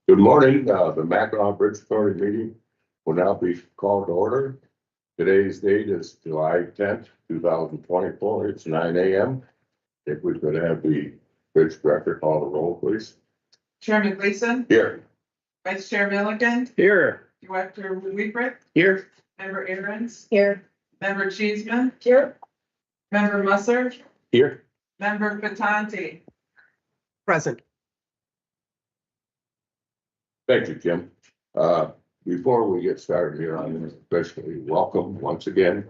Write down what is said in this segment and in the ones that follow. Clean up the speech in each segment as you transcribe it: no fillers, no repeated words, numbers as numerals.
Good morning. The Mackinac Bridge Authority meeting will now be called to order. Today's date is July 10th, 2024. It's 9 a.m. If we could have the bridge director call the roll, please. Chairman Gleason, Here. Vice Chair Milligan, Here. Director Weaver, Here. Member Aarons, Here. Member Cheeseman, Here. Member Musser, Here. Member Patanti. Present. Thank you, Jim. Before we get started here, I'm going to especially welcome once again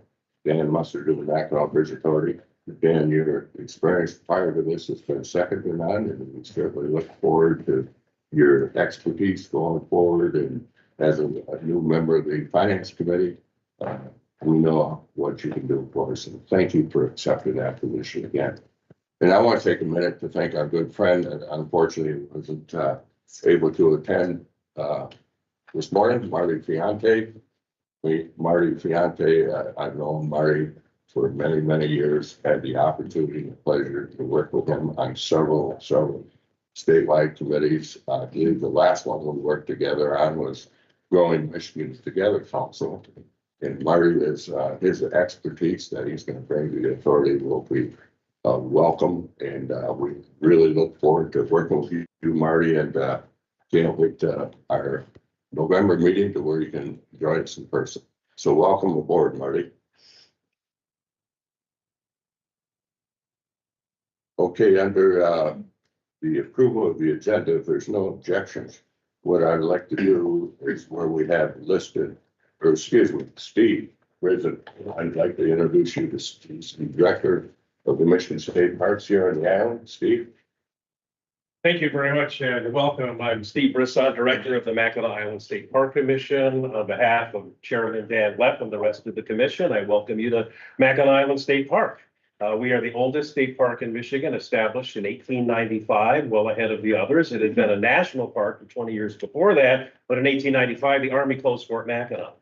Dan Musser to the Mackinac Bridge Authority. Dan, your experience prior to this has been second to none, and we certainly look forward to your expertise going forward. And as a new member of the Finance Committee, we know what you can do for us. And thank you for accepting that position again. And I want to take a minute to thank our good friend that unfortunately wasn't able to attend this morning, Marty Fiante. Marty Fiante, I've known Marty for many, many years, had the opportunity and pleasure to work with him on several statewide committees. I believe the last one we worked together on was Growing Michigan Together Council. And Marty is his expertise that he's going to bring to the authority will be welcome. And we really look forward to working with you, Marty, and can't wait to our November meeting to where you can join us in person. So welcome aboard, Marty. Okay, under the approval of the agenda, if there's no objections, what I'd like to do is where we have listed, or excuse me, Steve Rizzo. I'd like to introduce you to Steve, Director of the Michigan State Parks here on the island. Steve. Thank you very much and welcome. I'm Steve Brisson, Director of the Mackinac Island State Park Commission. On behalf of Chairman Dan Lepp and the rest of the commission, I welcome you to Mackinac Island State Park. We are the oldest state park in Michigan, established in 1895, well ahead of the others. It had been a national park for 20 years before that, but in 1895, the Army closed Fort Mackinac.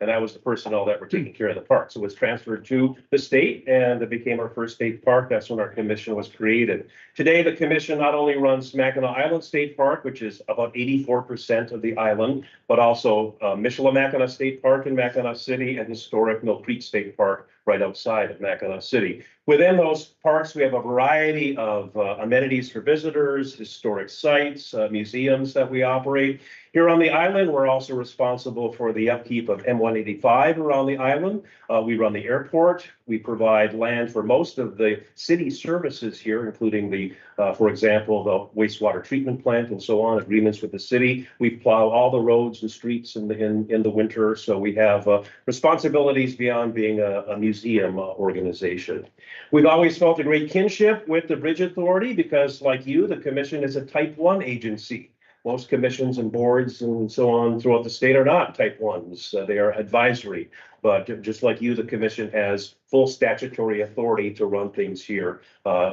And that was the personnel that were taking care of the park. So it was transferred to the state and it became our first state park. That's when our commission was created. Today, the commission not only runs Mackinac Island State Park, which is about 84% of the island, but also Michilimackinac State Park in Mackinac City and historic Mill Creek State Park right outside of Mackinac City. Within those parks, we have a variety of amenities for visitors, historic sites, museums that we operate. Here on the island, we're also responsible for the upkeep of M185 around the island. We run the airport. We provide land for most of the city services here, including the, for example, the wastewater treatment plant and so on, agreements with the city. We plow all the roads and streets in the winter. So we have responsibilities beyond being a museum organization. We've always felt a great kinship with the Bridge Authority because, like you, the commission is a type 1 agency. Most commissions and boards and so on throughout the state are not type 1s. They are advisory. But just like you, the commission has full statutory authority to run things here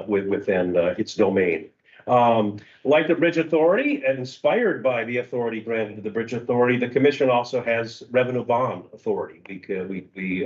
within its domain. Like the Bridge Authority, and inspired by the authority granted to the Bridge Authority, the commission also has revenue bond authority. We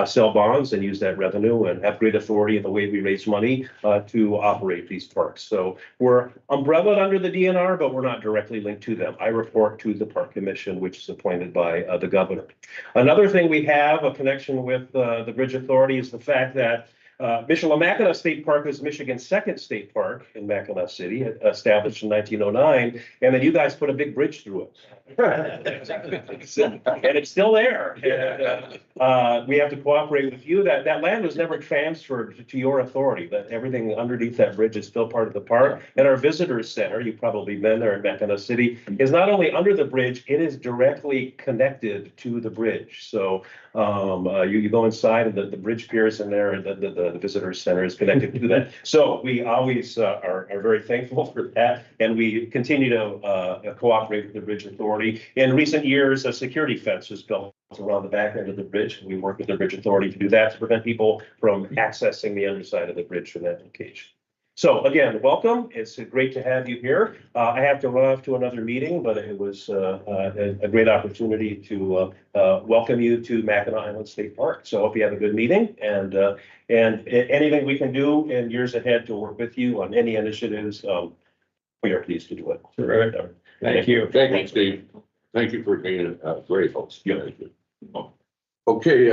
sell bonds and use that revenue and have great authority in the way we raise money to operate these parks. So we're umbrellaed under the DNR, but we're not directly linked to them. I report to the Park Commission, which is appointed by the governor. Another thing we have a connection with the Bridge Authority is the fact that Michilimackinac State Park is Michigan's second state park in Mackinac City, established in 1909, and then you guys put a big bridge through it. And it's still there. And, we have to cooperate with you. That land was never transferred to your authority, but everything underneath that bridge is still part of the park. And our visitors center, you've probably been there in Mackinac City, is not only under the bridge, it is directly connected to the bridge. So you go inside and the bridge piers in there and the visitor center is connected to that. So we always are very thankful for that. And we continue to cooperate with the Bridge Authority. In recent years, a security fence was built around the back end of the bridge. We work with the Bridge Authority to do that to prevent people from accessing the underside of the bridge from that location. So again, welcome. It's great to have you here. I have to run off to another meeting, but it was a great opportunity to welcome you to Mackinac Island State Park. So I hope you have a good meeting and anything we can do in years ahead to work with you on any initiatives, we are pleased to do it. Sure. Thank you. Thank you, Steve. Thank you for being a great host. Thank you. Okay,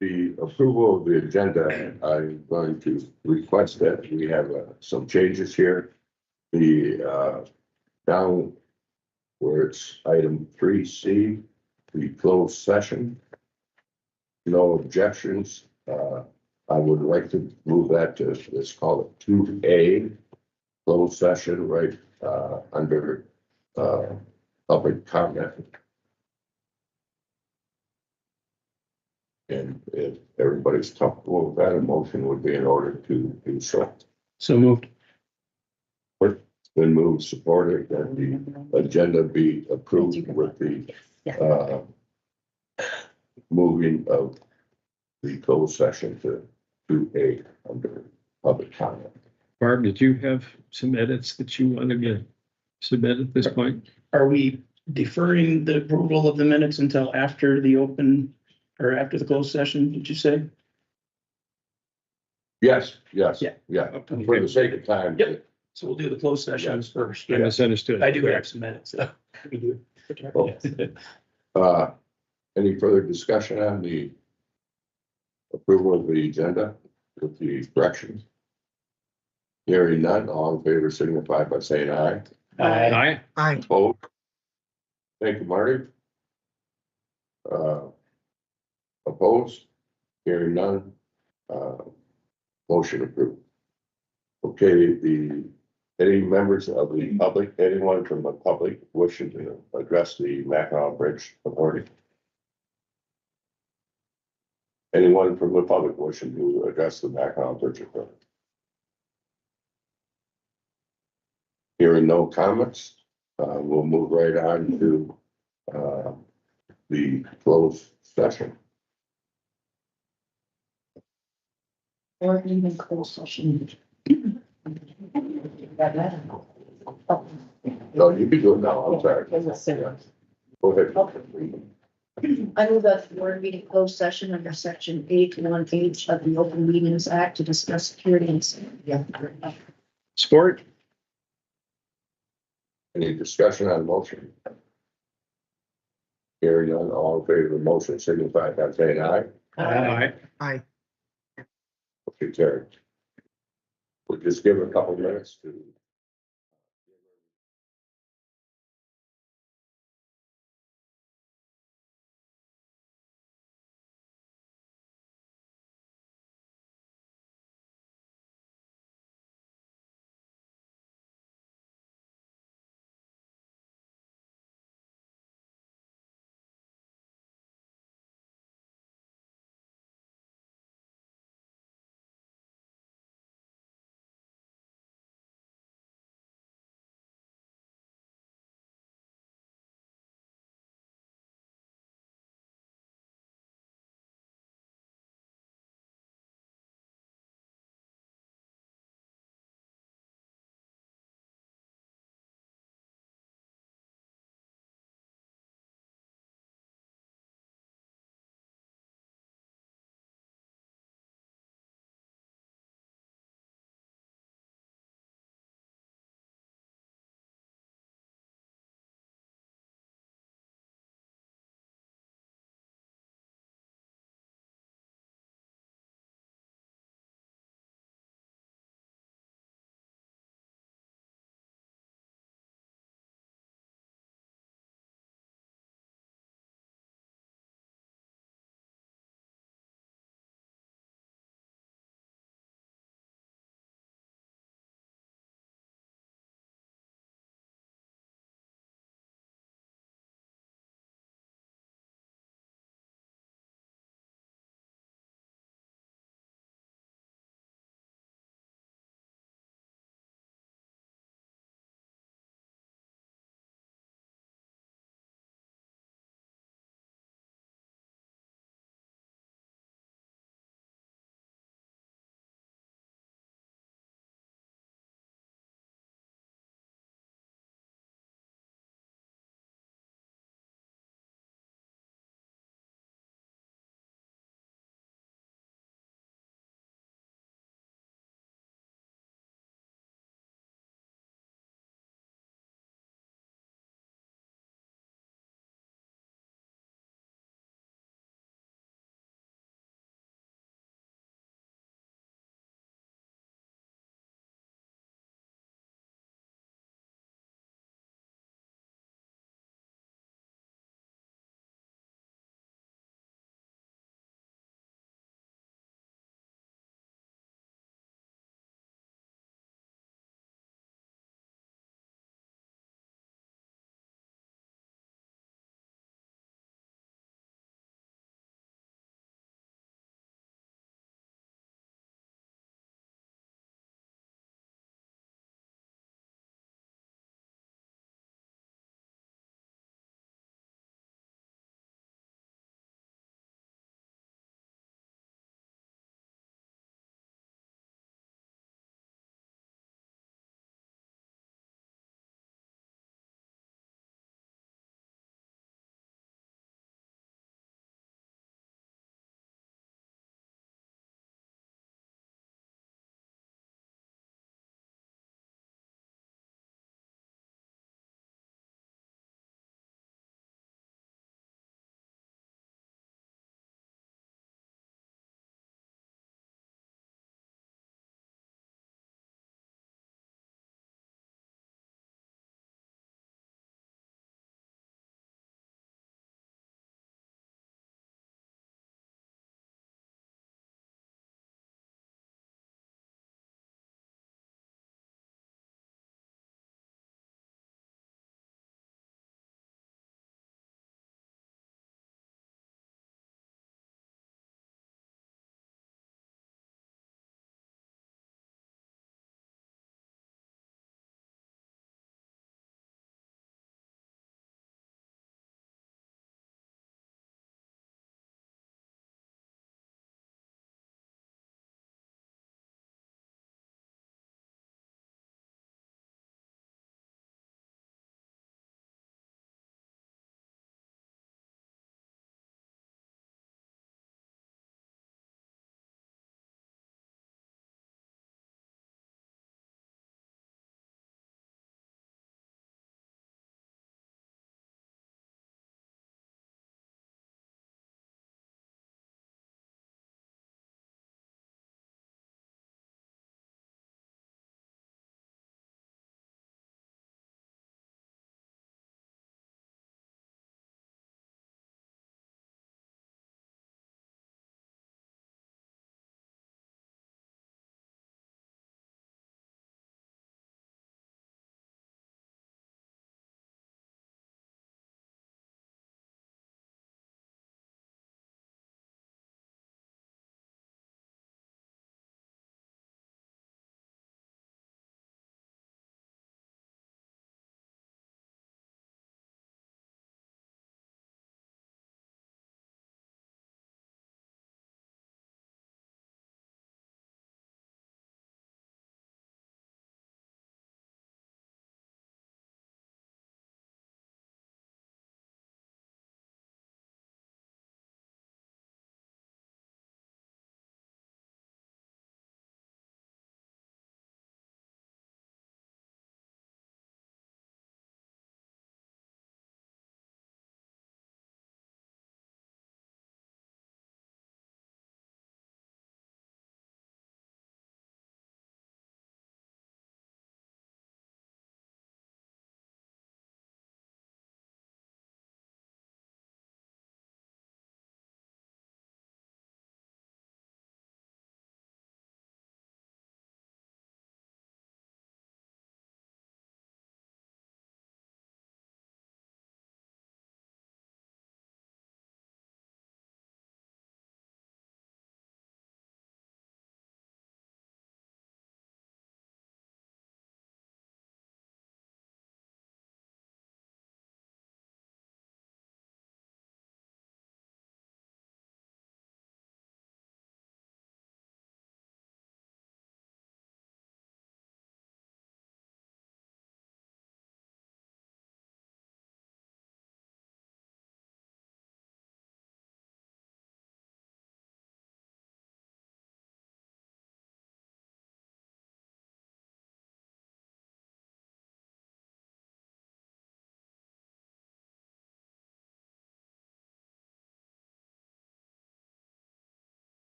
the approval of the agenda, I'm going to request that we have some changes here. The down where it's item 3C, the closed session. No objections. I would like to move that to, let's call it 2A, closed session, right, under public comment. And if everybody's comfortable with that, a motion would be in order to do so. So moved. Been moved, supported, that the agenda be approved with the moving of the closed session to 2A under public comment. Barb, did you have some edits that you wanted to submit at this point? Are we deferring the approval of the minutes until after the open or after the closed session, did you say? Yes, Yeah. for the sake of time. Yep. So we'll do the closed sessions Yes. first. I misunderstood. I do have some minutes. So we do. Any further discussion on the approval of the agenda with the corrections? Hearing none, all in favor signify by saying aye. Aye. Opposed? Thank you, Marty. Opposed? Hearing none. Motion approved. Okay, any members of the public, anyone from the public wishing to address the Mackinac Bridge Authority? Anyone from the public wishing to address the Mackinac Bridge Authority? Hearing no comments, we'll move right on to the closed session. Or even closed session. No, you can do it now, I'm sorry. Go ahead. I move that the board meeting closed session under section 8(1)(h) of the Open Meetings Act to discuss security and safety. Sport? Any discussion on the motion? Hearing none, all in favor of the motion signify by saying aye. Aye. Okay, carried. We'll just give a couple minutes to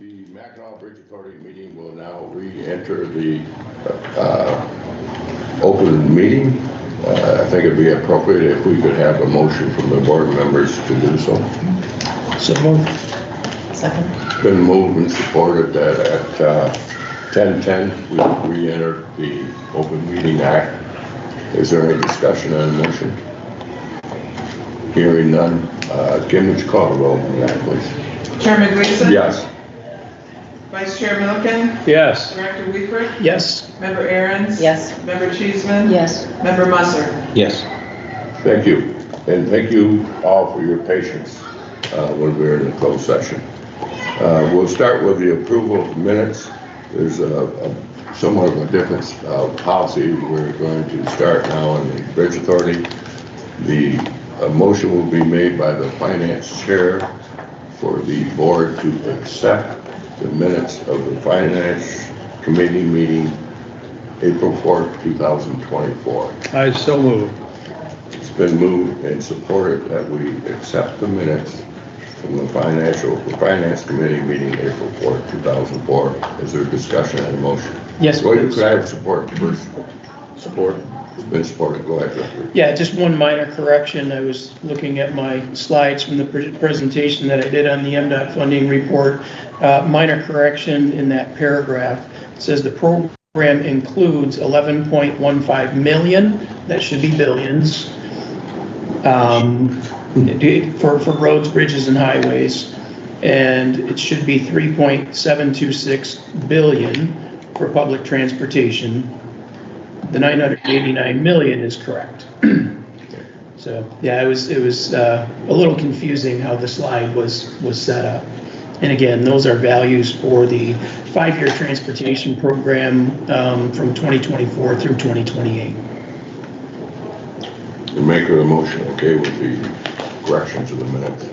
The Mackinac Bridge Authority meeting will now re-enter the open meeting. I think it'd be appropriate if we could have a motion from the board members to do so. So moved. Second. It's been moved and supported that at 10:10 we re-enter the Open Meeting Act. Is there any discussion on the motion? Hearing none. Kim, would you call the roll on that, please? Chairman Gleason? Yes. Vice Chair Milliken? Yes. Director Weaver? Yes. Member Aaron's? Yes. Member Cheeseman? Yes. Member Musser? Yes. Thank you. And thank you all for your patience when we're in the closed session. We'll start with the approval of minutes. There's a somewhat of a different policy. We're going to start now on the Bridge Authority. The motion will be made by the finance chair for the board to accept the minutes of the finance committee meeting April 4th, 2024. I so move. It's been moved and supported that we accept the minutes from the finance committee meeting April 4th, 2004. Is there discussion on the motion? Yes. Well, please. could I have support first? Support. It's been supported. Go ahead, Director. Yeah, just one minor correction. I was looking at my slides from the presentation that I did on the MDOT funding report. Minor correction in that paragraph. It says the program includes 11.15 million. That should be billions. For roads, bridges, and highways. And it should be 3.726 billion for public transportation. The 989 million is correct. So, yeah, it was a little confusing how the slide was set up. And again, those are values for the 5-year transportation program from 2024 through 2028. The maker of the motion, okay with the corrections of the minutes?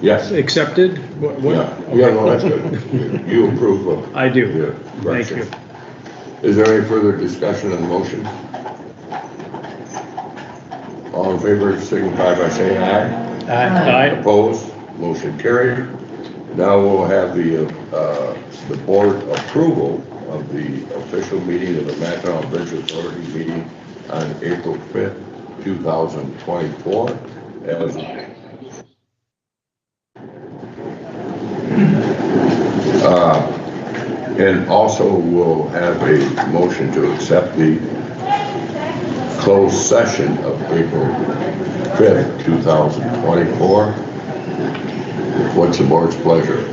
Yes. Accepted? What? Yeah, no, that's good. You approve of I do. the Thank correction. you. Is there any further discussion on the motion? All in favor signify by saying aye. Aye. Opposed? Motion carried. Now we'll have the board approval of the official meeting of the Mackinac Bridge Authority meeting on April 5th, 2024. And also we'll have a motion to accept the closed session of April 5th, 2024. What's the board's pleasure?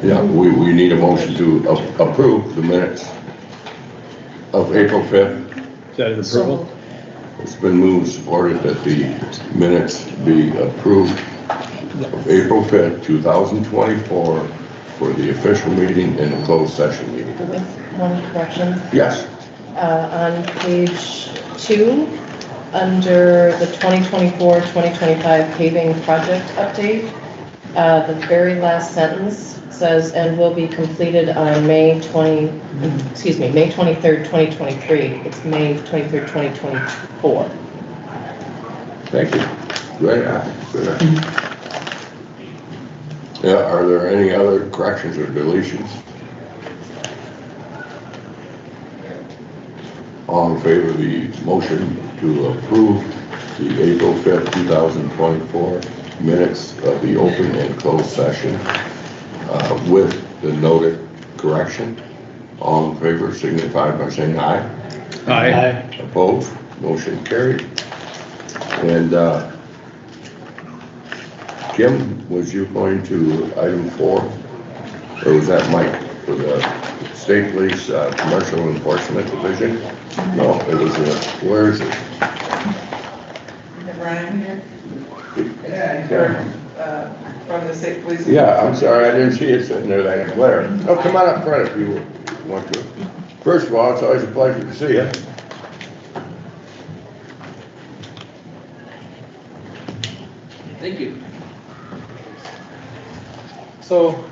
Yeah, we need a motion to approve the minutes of April 5th. Is that an approval? It's been moved and supported that the minutes be approved of April 5th, 2024 for the official meeting and the closed session meeting. With one correction, Yes. on page 2, under the 2024-2025 paving project update, the very last sentence says, and will be completed on May 23rd, 2023. It's May 23rd, 2024. Thank you. Great. Good. Yeah, are there any other corrections or deletions? All in favor of the motion to approve the April 5th, 2024 minutes of the open and closed session with the noted correction? All in favor signify by saying aye. Aye. Opposed? Motion carried. And Kim, was you going to item 4? Or was that Mike for the State Police Commercial Enforcement Division? No, it was, where is it? Ryan here? Yeah, from the state police. Yeah, I'm sorry, I didn't see it sitting there like a glare. Oh, come on up front if you want to. First of all, it's always a pleasure to see you. Thank you. So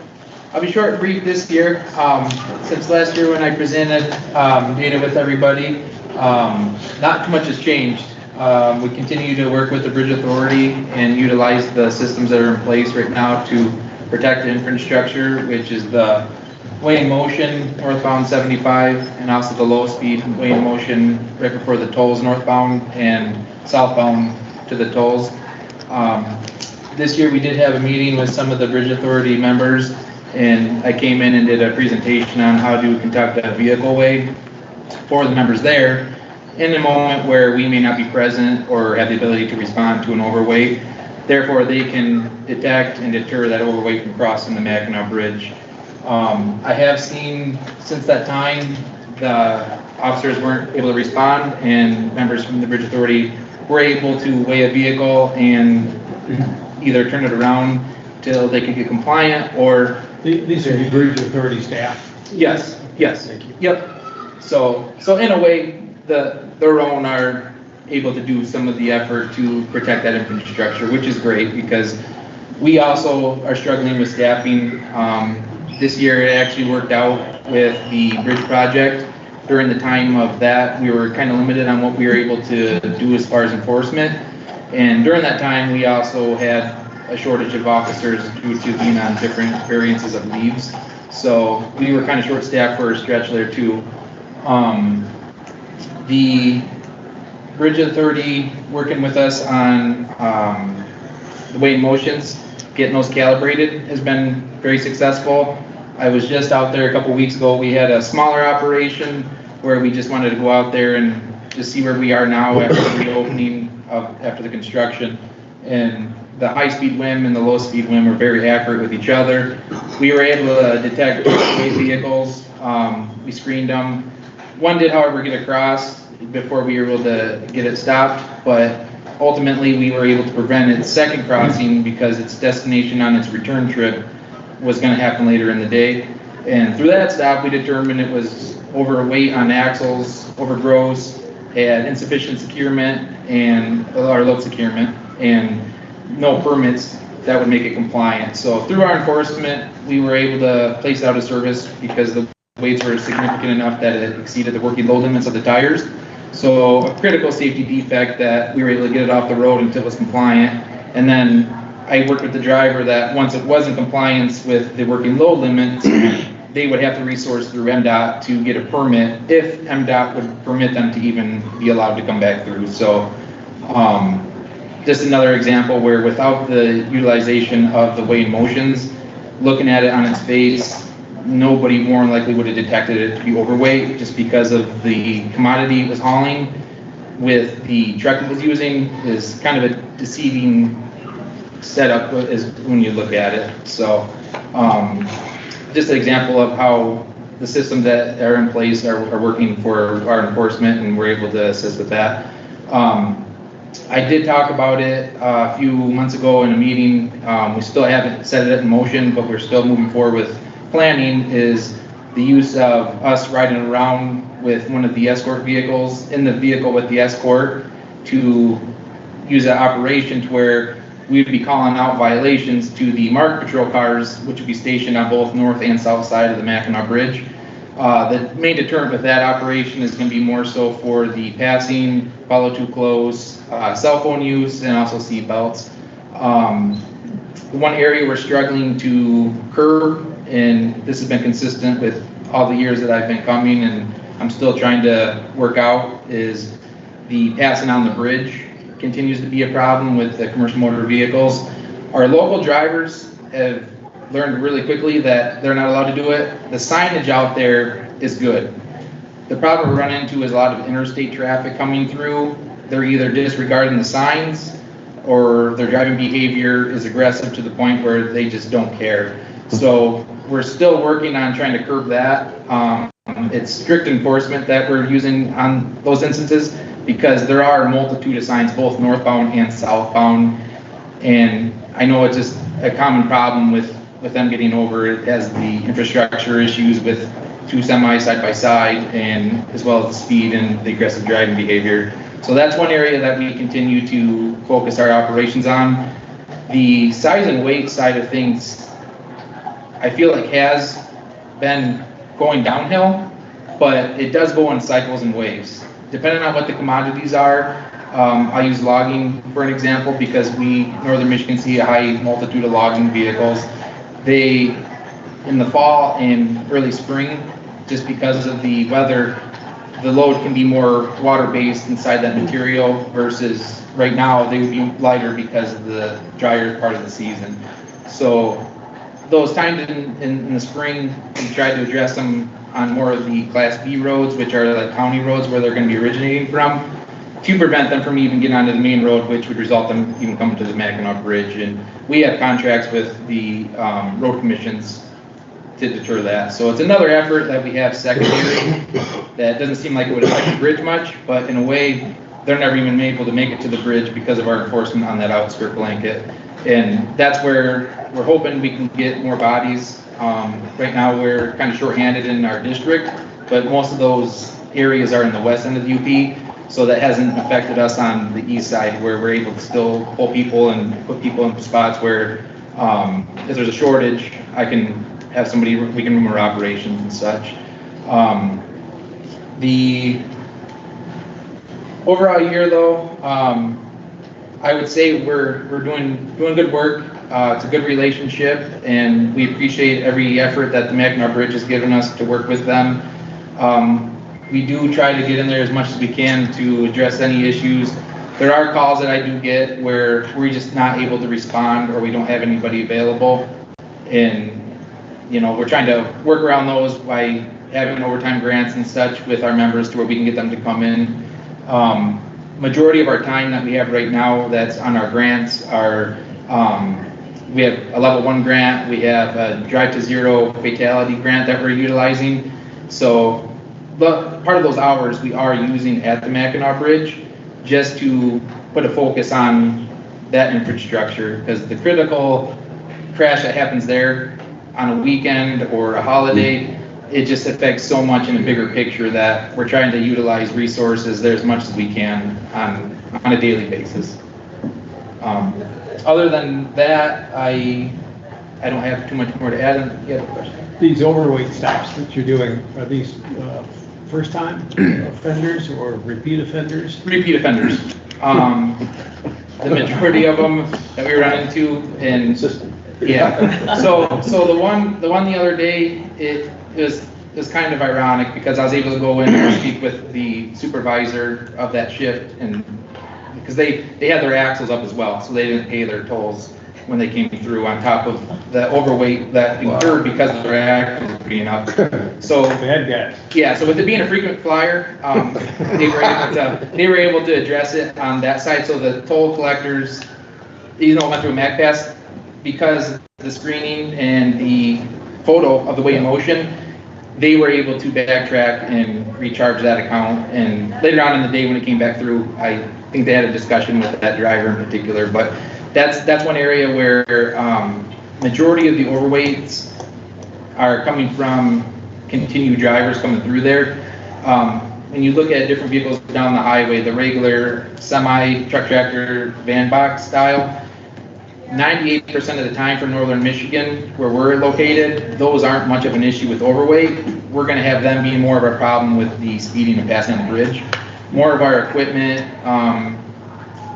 I'll be short and brief this year. Since last year when I presented data with everybody, Not too much has changed. We continue to work with the Bridge Authority and utilize the systems that are in place right now to protect the infrastructure, which is the way in motion northbound 75 and also the low speed way in motion right before the tolls northbound and southbound to the tolls. This year we did have a meeting with some of the Bridge Authority members, and I came in and did a presentation on how to conduct a vehicle way for the members there in a moment where we may not be present or have the ability to respond to an overweight. Therefore, they can detect and deter that overweight from crossing the Mackinac Bridge. I have seen since that time, the officers weren't able to respond, and members from the Bridge Authority were able to weigh a vehicle and either turn it around till they could get compliant, or These are the Bridge Authority staff. yes. Thank you. Yep. So in a way, their own are able to do some of the effort to protect that infrastructure, which is great because we also are struggling with staffing. This year it actually worked out with the bridge project. During the time of that, we were kind of limited on what we were able to do as far as enforcement. And during that time, we also had a shortage of officers due to being on different variances of leaves. So we were kind of short-staffed for a stretch there too. The Bridge Authority working with us on the weight motions, getting those calibrated has been very successful. I was just out there a couple weeks ago. We had a smaller operation where we just wanted to go out there and just see where we are now after the reopening after the construction. And the high-speed WIM and the low-speed WIM are very accurate with each other. We were able to detect weight vehicles. We screened them. One did, however, get across before we were able to get it stopped, but ultimately we were able to prevent its second crossing because its destination on its return trip was going to happen later in the day. And through that stop, we determined it was overweight on axles, overgross, had insufficient securement and or low securement, and no permits that would make it compliant. So through our enforcement, we were able to place out of service because the weights were significant enough that it exceeded the working load limits of the tires. So a critical safety defect that we were able to get it off the road until it was compliant. And then I worked with the driver that once it was in compliance with the working load limits, they would have to resource through MDOT to get a permit if MDOT would permit them to even be allowed to come back through. So just another example where without the utilization of the weigh motions, looking at it on its face, nobody more than likely would have detected it to be overweight just because of the commodity it was hauling with the truck it was using is kind of a deceiving setup is when you look at it. So just an example of how the systems that are in place are working for our enforcement, and we're able to assist with that. I did talk about it a few months ago in a meeting. We still haven't set it in motion, but we're still moving forward with planning is the use of us riding around with one of the escort vehicles in the vehicle with the escort to use an operation to where we'd be calling out violations to the marked patrol cars, which would be stationed on both north and south side of the Mackinac Bridge. The main deterrent with that operation is going to be more so for the passing, follow too close, cell phone use, and also seat belts. The one area we're struggling to curb, and this has been consistent with all the years that I've been coming and I'm still trying to work out, is the passing on the bridge continues to be a problem with the commercial motor vehicles. Our local drivers have learned really quickly that they're not allowed to do it. The signage out there is good. The problem we run into is a lot of interstate traffic coming through. They're either disregarding the signs or their driving behavior is aggressive to the point where they just don't care. So we're still working on trying to curb that. It's strict enforcement that we're using on those instances because there are a multitude of signs, both northbound and southbound. And I know it's just a common problem with them getting over it as the infrastructure issues with two semis side by side, and as well as the speed and the aggressive driving behavior. So that's one area that we continue to focus our operations on. The size and weight side of things, I feel like has been going downhill, but it does go in cycles and waves. depending on what the commodities are, I'll use logging for an example because northern Michigan see a high multitude of logging vehicles. In the fall and early spring, just because of the weather, the load can be more water-based inside that material versus right now they would be lighter because of the drier part of the season. So those times in the spring, we tried to address them on more of the Class B roads, which are the county roads where they're going to be originating from, to prevent them from even getting onto the main road, which would result in them even coming to the Mackinac Bridge. And we have contracts with the road commissions to deter that. So it's another effort that we have secondary that doesn't seem like it would affect the bridge much, but in a way, they're never even able to make it to the bridge because of our enforcement on that outskirt blanket. And that's where we're hoping we can get more bodies. Right now, we're kind of shorthanded in our district, but most of those areas are in the west end of the UP. So that hasn't affected us on the east side where we're able to still pull people and put people in spots where if there's a shortage, I can have somebody, we can move our operations and such. The overall year though, I would say we're doing good work. It's a good relationship and we appreciate every effort that the Mackinac Bridge has given us to work with them. We do try to get in there as much as we can to address any issues. There are calls that I do get where we're just not able to respond or we don't have anybody available. And we're trying to work around those by having overtime grants and such with our members to where we can get them to come in. Majority of our time that we have right now that's on our grants are, we have a level 1 grant, we have a Drive to Zero fatality grant that we're utilizing. So part of those hours we are using at the Mackinac Bridge just to put a focus on that infrastructure because the critical crash that happens there on a weekend or a holiday, it just affects so much in a bigger picture that we're trying to utilize resources there as much as we can on a daily basis. Other than that, I don't have too much more to add. You have a question? These overweight stops that you're doing, are these first-time offenders or repeat offenders? Repeat offenders. The majority of them that we run into, and yeah. So the one the other day, it was kind of ironic because I was able to go in and speak with the supervisor of that shift, and because they had their axles up as well, so they didn't pay their tolls when they came through on top of the overweight that incurred because of their axles being up. So Bad guys. yeah, so with it being a frequent flyer, they were able to address it on that side. So the toll collectors, went through a MacPass because the screening and the photo of the way in motion, they were able to backtrack and recharge that account. And later on in the day when it came back through, I think they had a discussion with that driver in particular. But that's one area where majority of the overweights are coming from continued drivers coming through there. When you look at different vehicles down the highway, the regular semi, truck, tractor, van box style, 98% of the time for northern Michigan, where we're located, those aren't much of an issue with overweight. We're going to have them being more of a problem with the speeding and passing on the bridge. More of our equipment,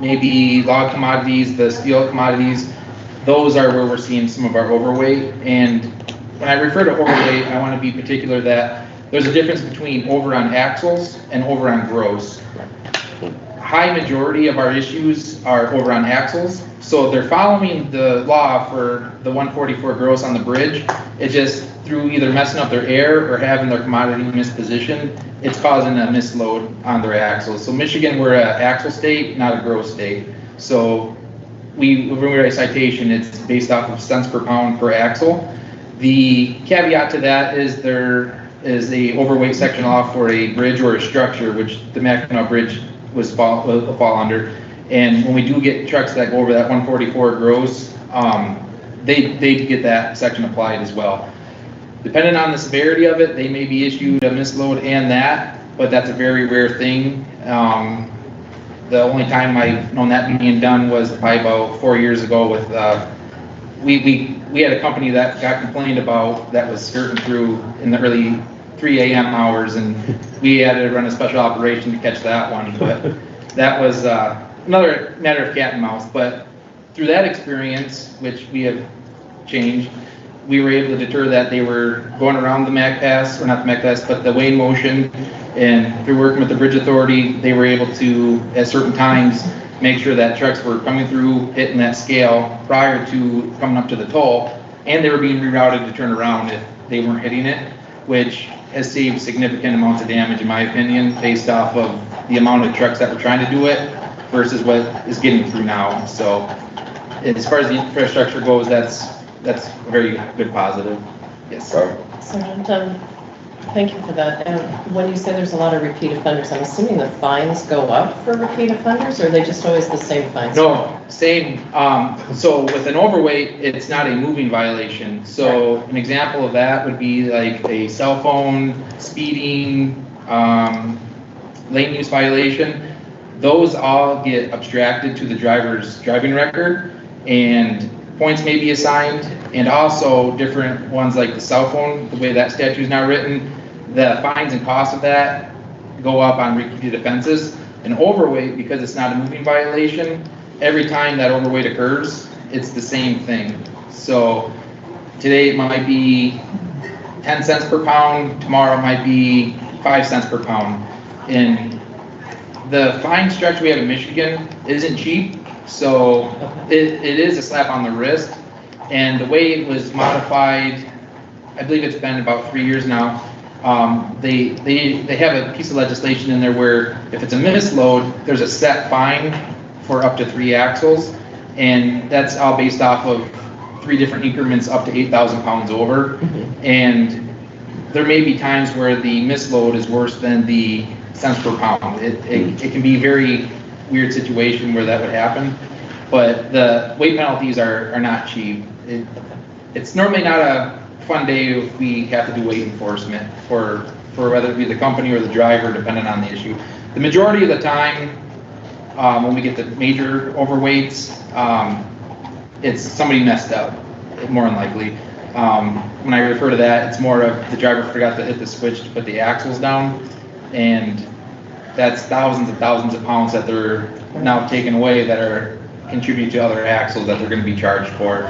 maybe log commodities, the steel commodities, those are where we're seeing some of our overweight. And when I refer to overweight, I want to be particular that there's a difference between over on axles and over on gross. High majority of our issues are over on axles. So they're following the law for the 144 gross on the bridge. It just, through either messing up their air or having their commodity mispositioned, it's causing a misload on their axles. So Michigan, we're an axle state, not a gross state. So when we write a citation, it's based off of cents per pound per axle. The caveat to that is there is a overweight section law for a bridge or a structure, which the Mackinac Bridge will fall under. And when we do get trucks that go over that 144 gross, they get that section applied as well. Depending on the severity of it, they may be issued a misload and that, but that's a very rare thing. The only time I've known that being done was probably about 4 years ago with, we had a company that got complained about that was skirting through in the early 3 a.m. hours, and we had to run a special operation to catch that one. But that was another matter of cat and mouse. But through that experience, which we have changed, we were able to deter that they were going around the Mac Pass, or not the Mac Pass, but the Wayne Motion. And through working with the Bridge Authority, they were able to, at certain times, make sure that trucks were coming through, hitting that scale prior to coming up to the toll, and they were being rerouted to turn around if they weren't hitting it, which has saved significant amounts of damage, in my opinion, based off of the amount of trucks that were trying to do it versus what is getting through now. So as far as the infrastructure goes, that's a very good positive. Yes. Sergeant, thank you for that. And when you say there's a lot of repeat offenders, I'm assuming the fines go up for repeat offenders, or are they just always the same fines? No, same. So with an overweight, it's not a moving violation. So an example of that would be like a cell phone, speeding, lane use violation. Those all get abstracted to the driver's driving record, and points may be assigned, and also different ones like the cell phone, the way that statute is now written, the fines and costs of that go up on repeated offenses. An overweight, because it's not a moving violation, every time that overweight occurs, it's the same thing. So today it might be 10 cents per pound, tomorrow it might be 5 cents per pound. And the fine structure we have in Michigan isn't cheap, so it is a slap on the wrist. And the way it was modified, I believe it's been about 3 years now, they have a piece of legislation in there where if it's a misload, there's a set fine for up to 3 axles, and that's all based off of 3 different increments up to 8,000 pounds over. And there may be times where the misload is worse than the cents per pound. It can be a very weird situation where that would happen, but the weight penalties are not cheap. It's normally not a fun day if we have to do weight enforcement for whether it be the company or the driver, depending on the issue. The majority of the time, when we get the major overweights, it's somebody messed up, more than likely. When I refer to that, it's more of the driver forgot to hit the switch to put the axles down, and that's thousands of pounds that they're now taking away that are contributing to other axles that they're going to be charged for.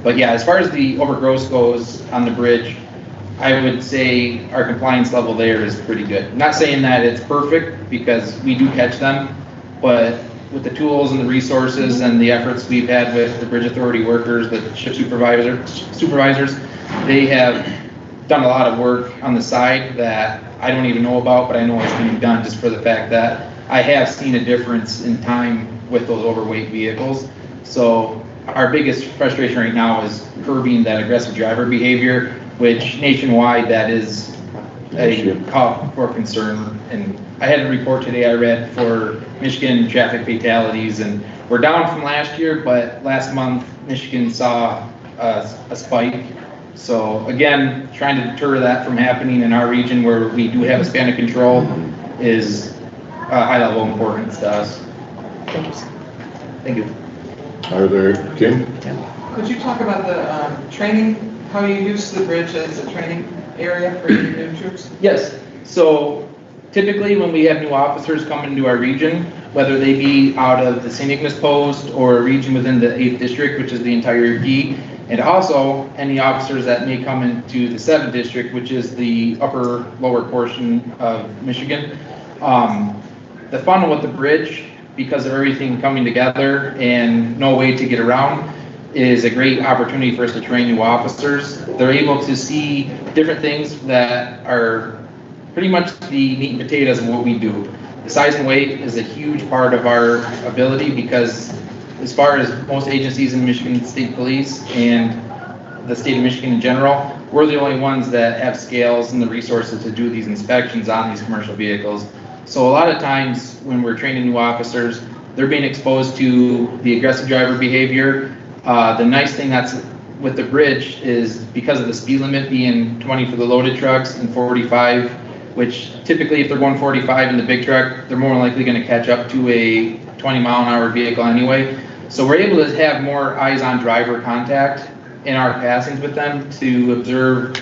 But yeah, as far as the overgross goes on the bridge, I would say our compliance level there is pretty good. I'm not saying that it's perfect, because we do catch them, but with the tools and the resources and the efforts we've had with the Bridge Authority workers, the ship supervisors, they have done a lot of work on the side that I don't even know about, but I know it's being done just for the fact that I have seen a difference in time with those overweight vehicles. So our biggest frustration right now is curbing that aggressive driver behavior, which nationwide that is a cause for concern. And I had a report today I read for Michigan traffic fatalities, and we're down from last year, but last month Michigan saw a spike. So again, trying to deter that from happening in our region where we do have a span of control is a high level importance to us. Thank you. Thank you. Are there, Kim? Could you talk about the training, how you use the bridge as a training area for your new troops? Yes. So typically when we have new officers come into our region, whether they be out of the St. Ignace Post or a region within the 8th District, which is the entire UP, and also any officers that may come into the 7th District, which is the lower portion of Michigan. The fun with the bridge, because of everything coming together and no way to get around, is a great opportunity for us to train new officers. They're able to see different things that are pretty much the meat and potatoes of what we do. The size and weight is a huge part of our ability, because as far as most agencies in Michigan State Police and the state of Michigan in general, we're the only ones that have scales and the resources to do these inspections on these commercial vehicles. So a lot of times when we're training new officers, they're being exposed to the aggressive driver behavior. The nice thing that's with the bridge is because of the speed limit being 20 for the loaded trucks and 45, which typically if they're going 45 in the big truck, they're more likely going to catch up to a 20-mile-an-hour vehicle anyway. So we're able to have more eyes-on driver contact in our passings with them to observe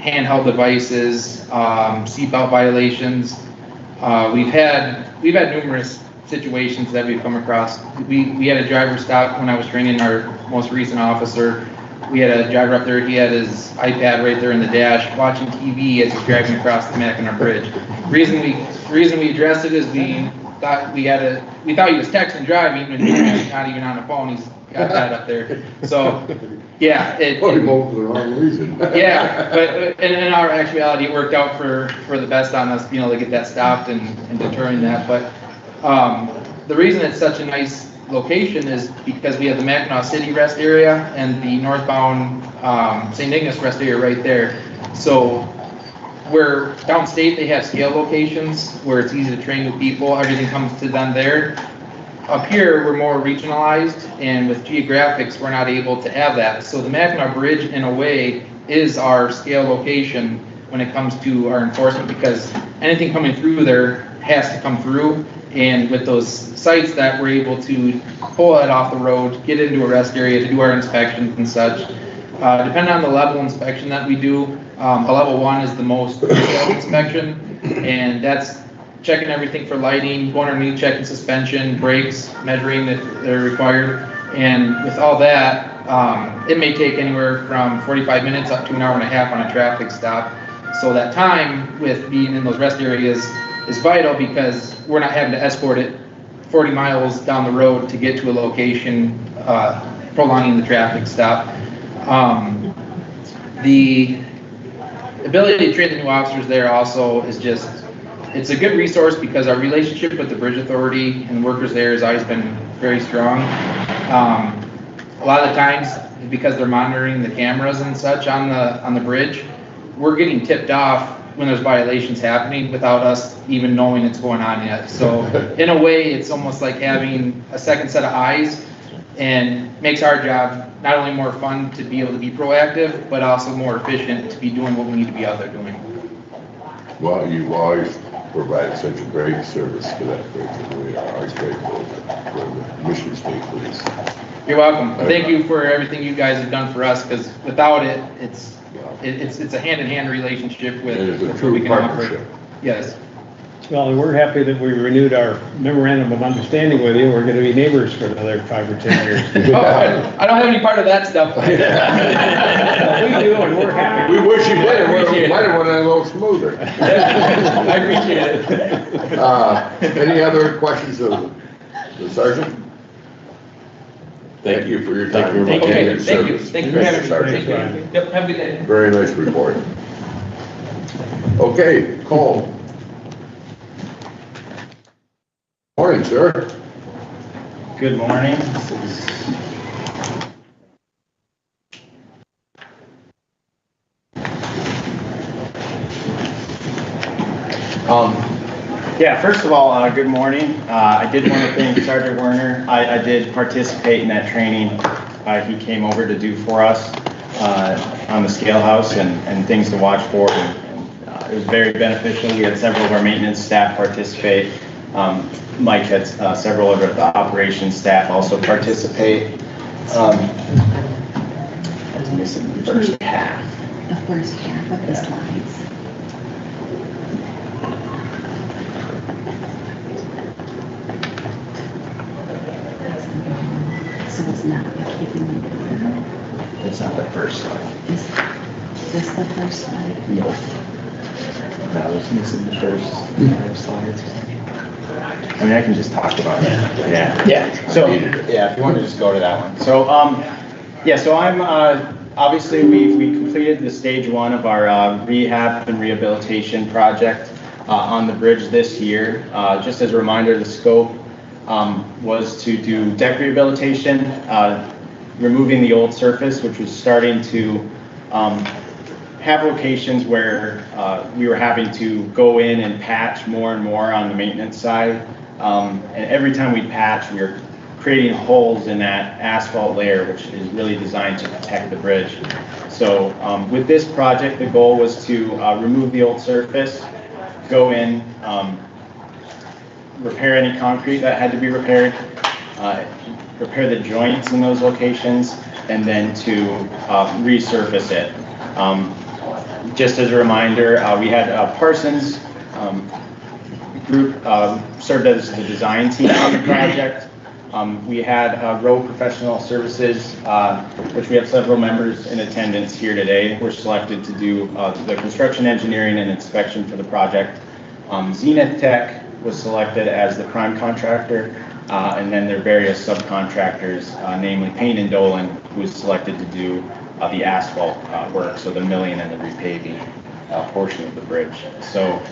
handheld devices, seatbelt violations. We've had numerous situations that we've come across. We had a driver stop when I was training our most recent officer. We had a driver up there, he had his iPad right there in the dash, watching TV as he's driving across the Mackinac Bridge. Reason we addressed it is we thought he was texting driving, and he's not even on the phone, he's got that up there. So, yeah. Put him over for the wrong reason. Yeah, but in our actuality, it worked out for the best on us, to get that stopped and deterring that. But the reason it's such a nice location is because we have the Mackinac City rest area and the northbound St. Ignace rest area right there. So where downstate they have scale locations where it's easy to train with people, everything comes to them there. Up here, we're more regionalized, and with geographics, we're not able to have that. So the Mackinac Bridge, in a way, is our scale location when it comes to our enforcement, because anything coming through there has to come through. And with those sites that we're able to pull it off the road, get into a rest area to do our inspections and such. Depending on the level inspection that we do, a level 1 is the most detailed inspection, and that's checking everything for lighting, going underneath, checking suspension, brakes, measuring if they're required. And with all that, it may take anywhere from 45 minutes up to an hour and a half on a traffic stop. So that time with being in those rest areas is vital, because we're not having to escort it 40 miles down the road to get to a location, prolonging the traffic stop. The ability to train the new officers there also is just, it's a good resource, because our relationship with the Bridge Authority and the workers there has always been very strong. A lot of the times, because they're monitoring the cameras and such on the bridge, we're getting tipped off when there's violations happening without us even knowing it's going on yet. So in a way, it's almost like having a second set of eyes, and makes our job not only more fun to be able to be proactive, but also more efficient to be doing what we need to be out there doing. Well, you've always provided such a great service to that bridge, and we are always grateful for the Michigan State Police. You're welcome. Thank you for everything you guys have done for us, because without it, it's a hand-in-hand relationship with. And it's a what true we can offer. partnership. Yes. Well, we're happy that we renewed our memorandum of understanding with you. We're going to be neighbors for another 5 or 10 years. Oh, I don't have any part of that stuff. We do, and we're happy. We wish you did, appreciate it it. might have went a little smoother. I appreciate it. Any other questions of the sergeant? Thank you for your time. Thank you. and your Thank you. service, Thank you for having me. Sergeant. Thanks, Ryan. Yep, have a good day. Very nice report. Okay, Cole. Morning, sir. Good morning. Yeah, first of all, good morning. I did want to thank Sergeant Werner. I did participate in that training he came over to do for us on the scale house and things to watch for. And it was very beneficial. We had several of our maintenance staff participate. Mike had several of the operations staff also participate. I was missing the first half. The first half of the slides. So it's not keeping me there. It's not the first slide. Is this the first slide? No. That was missing the first 5 slides. I mean, I can just talk about it. Yeah. So, yeah, if you want to just go to that one. So, yeah, so I'm, obviously we completed the stage 1 of our rehab and rehabilitation project on the bridge this year. Just as a reminder, the scope was to do deck rehabilitation, removing the old surface, which was starting to have locations where we were having to go in and patch more and more on the maintenance side. And every time we patch, we were creating holes in that asphalt layer, which is really designed to protect the bridge. So with this project, the goal was to remove the old surface, go in, repair any concrete that had to be repaired, repair the joints in those locations, and then to resurface it. just as a reminder, we had Parsons group served as the design team on the project. We had Rowe Professional Services, which we have several members in attendance here today. We're selected to do the construction engineering and inspection for the project. Zenith Tech was selected as the prime contractor, and then their various subcontractors, namely Payne and Dolan, who was selected to do the asphalt work, so the milling and the repaving portion of the bridge. So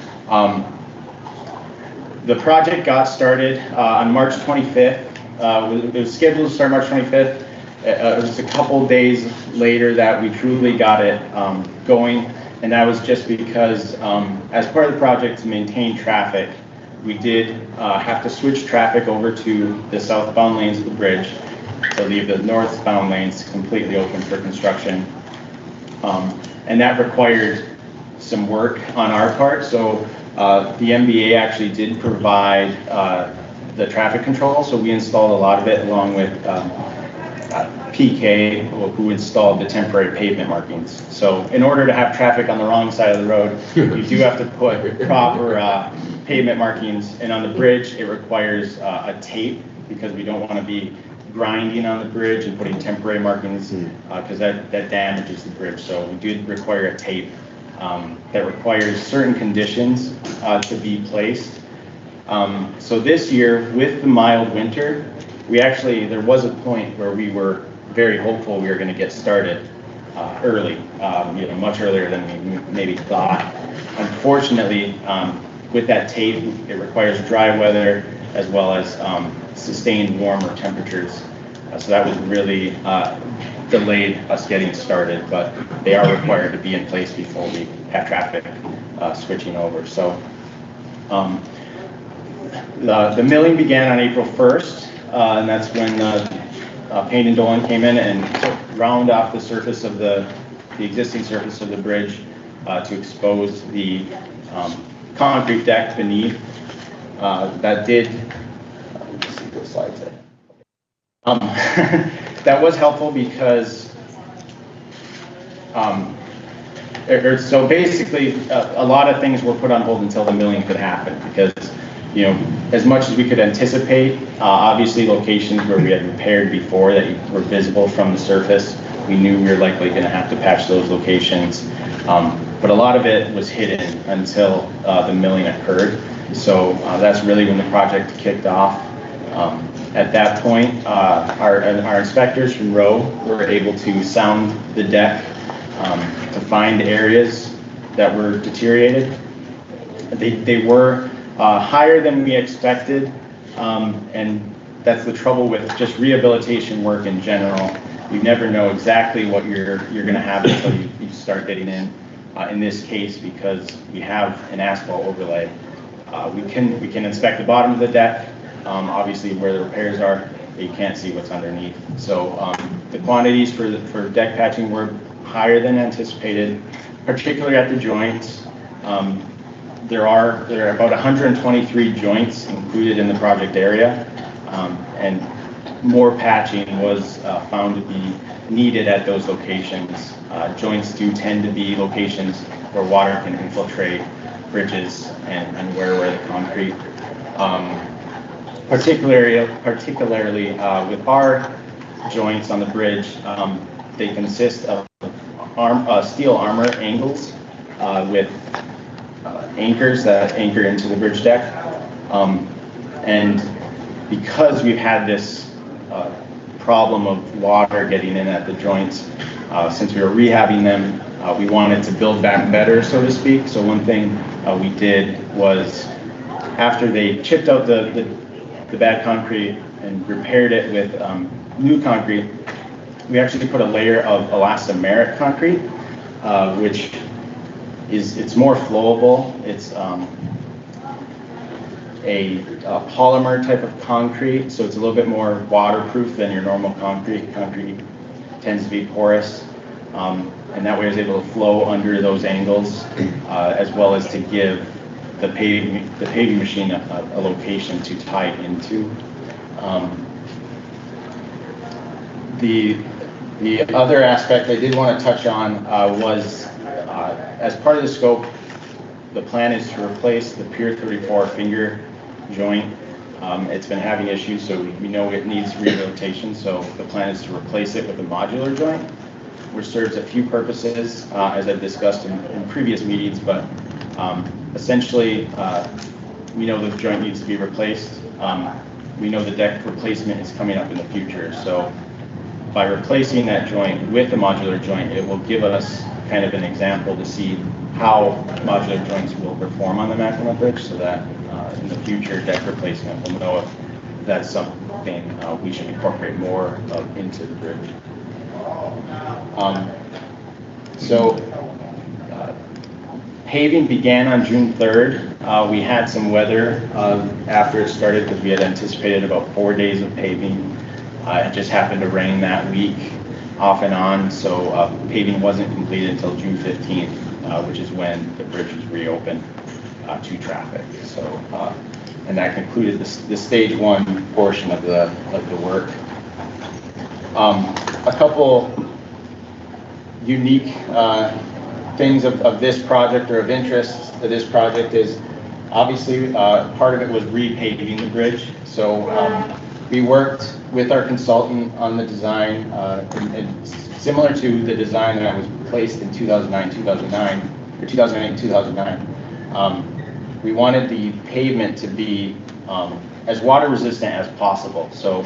the project got started on March 25th. It was scheduled to start March 25th. It was a couple days later that we truly got it going, and that was just because as part of the project to maintain traffic, we did have to switch traffic over to the southbound lanes of the bridge to leave the northbound lanes completely open for construction. And that required some work on our part. So the MBA actually did provide the traffic control. So we installed a lot of it along with PK, who installed the temporary pavement markings. So in order to have traffic on the wrong side of the road, you do have to put proper pavement markings. And on the bridge, it requires a tape because we don't want to be grinding on the bridge and putting temporary markings because that damages the bridge. So we do require a tape that requires certain conditions to be placed. So this year, with the mild winter, there was a point where we were very hopeful we were going to get started early, much earlier than we maybe thought. Unfortunately, with that tape, it requires dry weather as well as sustained warmer temperatures. So that was really delayed us getting started, but they are required to be in place before we have traffic switching over. So the milling began on April 1st, and that's when Payne and Dolan came in and round off the surface of the existing surface of the bridge to expose the concrete deck beneath. That did, let's see what slides there. That was helpful because so basically a lot of things were put on hold until the milling could happen because, as much as we could anticipate, obviously locations where we had repaired before that were visible from the surface, we knew we were likely going to have to patch those locations. But a lot of it was hidden until the milling occurred. So that's really when the project kicked off. At that point, our inspectors from Rowe were able to sound the deck to find areas that were deteriorated. They were higher than we expected, and that's the trouble with just rehabilitation work in general. You never know exactly what you're going to have until you start getting in. In this case, because we have an asphalt overlay, we can inspect the bottom of the deck, obviously where the repairs are, but you can't see what's underneath. So the quantities for deck patching were higher than anticipated, particularly at the joints. There are about 123 joints included in the project area, and more patching was found to be needed at those locations. Joints do tend to be locations where water can infiltrate bridges and wear the concrete. Particularly with our joints on the bridge, they consist of steel armor angles with anchors that anchor into the bridge deck. And because we've had this problem of water getting in at the joints, since we were rehabbing them, we wanted to build back better, so to speak. So one thing we did was, after they chipped out the bad concrete and repaired it with new concrete, we actually put a layer of elastomeric concrete, which it's more flowable. It's a polymer type of concrete, so it's a little bit more waterproof than your normal concrete. Concrete tends to be porous, and that way it's able to flow under those angles, as well as to give the paving machine a location to tie into. The other aspect I did want to touch on was As part of the scope, the plan is to replace the Pier 34 finger joint. It's been having issues, so we know it needs rehabilitation, so the plan is to replace it with a modular joint, which serves a few purposes, as I've discussed in previous meetings, but essentially, we know the joint needs to be replaced. We know the deck replacement is coming up in the future, so by replacing that joint with a modular joint, it will give us kind of an example to see how modular joints will perform on the Mackinac Bridge, so that in the future deck replacement, we'll know if that's something we should incorporate more of into the bridge. Paving began on June 3rd. We had some weather after it started because we had anticipated about 4 days of paving. It just happened to rain that week off and on, so paving wasn't completed until June 15th, which is when the bridge was reopened to traffic. So, and that concluded the stage 1 portion of the work. A couple unique things of this project, or of interest to this project, is obviously part of it was repaving the bridge. So we worked with our consultant on the design, and similar to the design that was placed in 2008, 2009. We wanted the pavement to be as water resistant as possible. So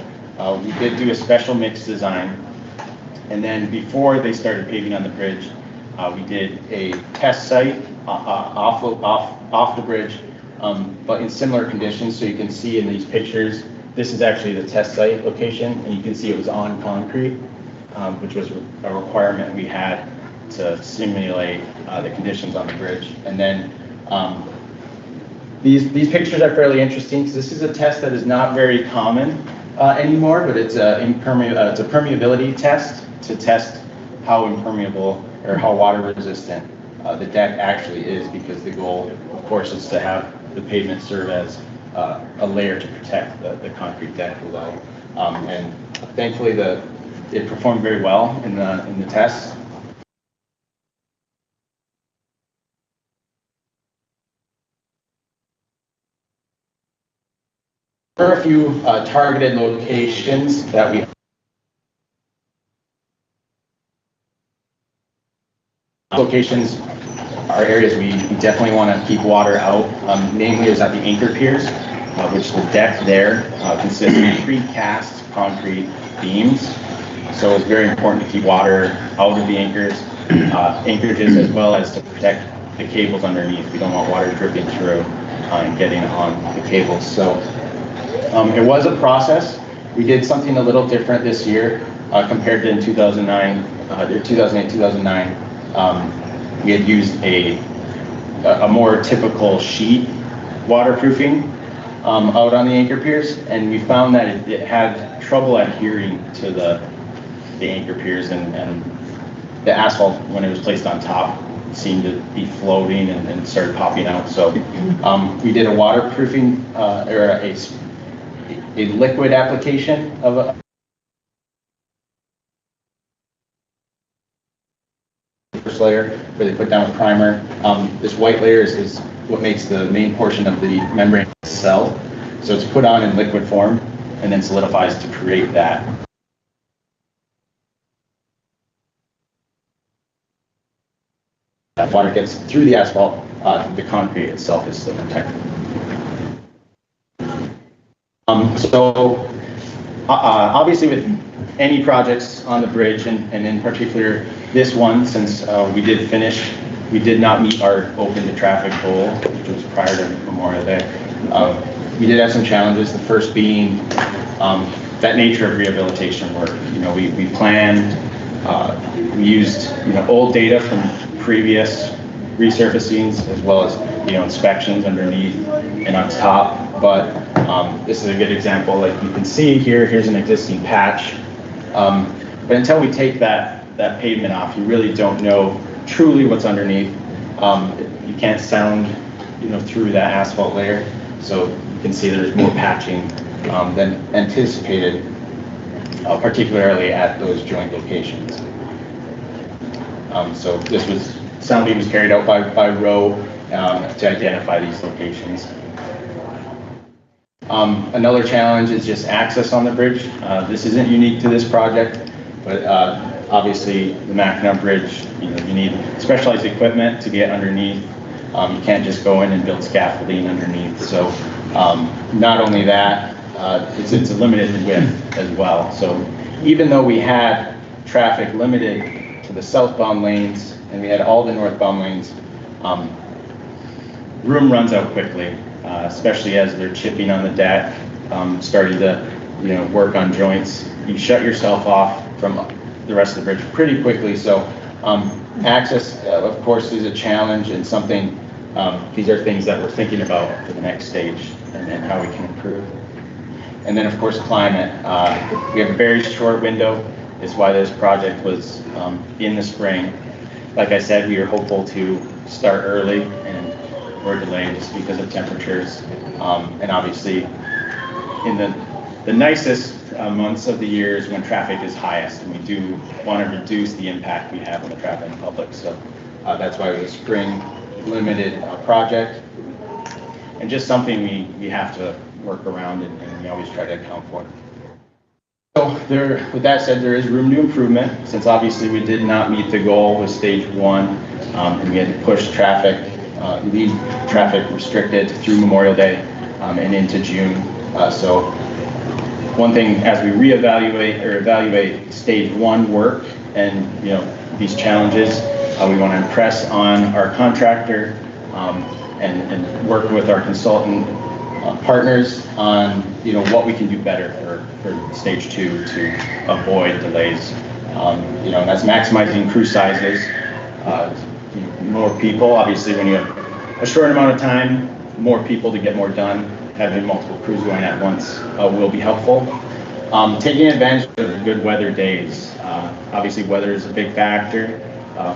we did do a special mix design, and then before they started paving on the bridge, we did a test site off the bridge, but in similar conditions. So you can see in these pictures, this is actually the test site location, and you can see it was on concrete, which was a requirement we had to simulate the conditions on the bridge. And then these pictures are fairly interesting because this is a test that is not very common anymore, but it's a permeability test to test how impermeable or how water resistant the deck actually is, because the goal, of course, is to have the pavement serve as a layer to protect the concrete deck below. And thankfully, it performed very well in the test. There are a few targeted locations that we are areas we definitely want to keep water out. Namely, is at the anchor piers, which the deck there consists of precast concrete beams. So it's very important to keep water out of the anchorages, as well as to protect the cables underneath. We don't want water dripping through and getting on the cables. So it was a process. We did something a little different this year compared to in 2008, 2009. We had used a more typical sheet waterproofing out on the anchor piers, and we found that it had trouble adhering to the anchor piers, and the asphalt, when it was placed on top, seemed to be floating and started popping out. So we did a waterproofing or a liquid application of a first layer, where they put down a primer. This white layer is what makes the main portion of the membrane cell. So it's put on in liquid form and then solidifies to create that. That water gets through the asphalt, the concrete itself is still protected. Obviously, with any projects on the bridge, and in particular this one, since we did finish, we did not meet our open to traffic goal, which was prior to Memorial Day. We did have some challenges. The first being that nature of rehabilitation work. You know, we planned, we used old data from previous resurfacings, as well as inspections underneath and on top. But this is a good example. Like you can see here, here's an existing patch. But until we take that pavement off, you really don't know truly what's underneath. You can't sound through that asphalt layer. So you can see there's more patching than anticipated, particularly at those joint locations. So this was sounding was carried out by row to identify these locations. Another challenge is just access on the bridge. This isn't unique to this project, but obviously the Mackinac Bridge, you need specialized equipment to get underneath. You can't just go in and build scaffolding underneath. So not only that, it's a limited width as well. So even though we had traffic limited to the southbound lanes and we had all the northbound lanes, room runs out quickly, especially as they're chipping on the deck, starting to work on joints. You shut yourself off from the rest of the bridge pretty quickly. So access, of course, is a challenge and something. These are things that we're thinking about for the next stage and how we can improve. And then, of course, climate. We have a very short window. Is why this project was in the spring. Like I said, we were hopeful to start early and we're delayed just because of temperatures. And obviously, in the nicest months of the year is when traffic is highest, and we do want to reduce the impact we have on the traffic and public. So that's why it was a spring limited project, and just something we have to work around and we always try to account for. So with that said, there is room to improvement, since obviously we did not meet the goal with stage 1, and we had to push traffic, leave traffic restricted through Memorial Day and into June. So one thing, as we evaluate stage 1 work and these challenges, we want to impress on our contractor and work with our consultant partners on what we can do better for stage 2 to avoid delays. And that's maximizing crew sizes, more people. Obviously, when you have a short amount of time, more people to get more done. Having multiple crews going at once will be helpful. Taking advantage of good weather days. Obviously, weather is a big factor.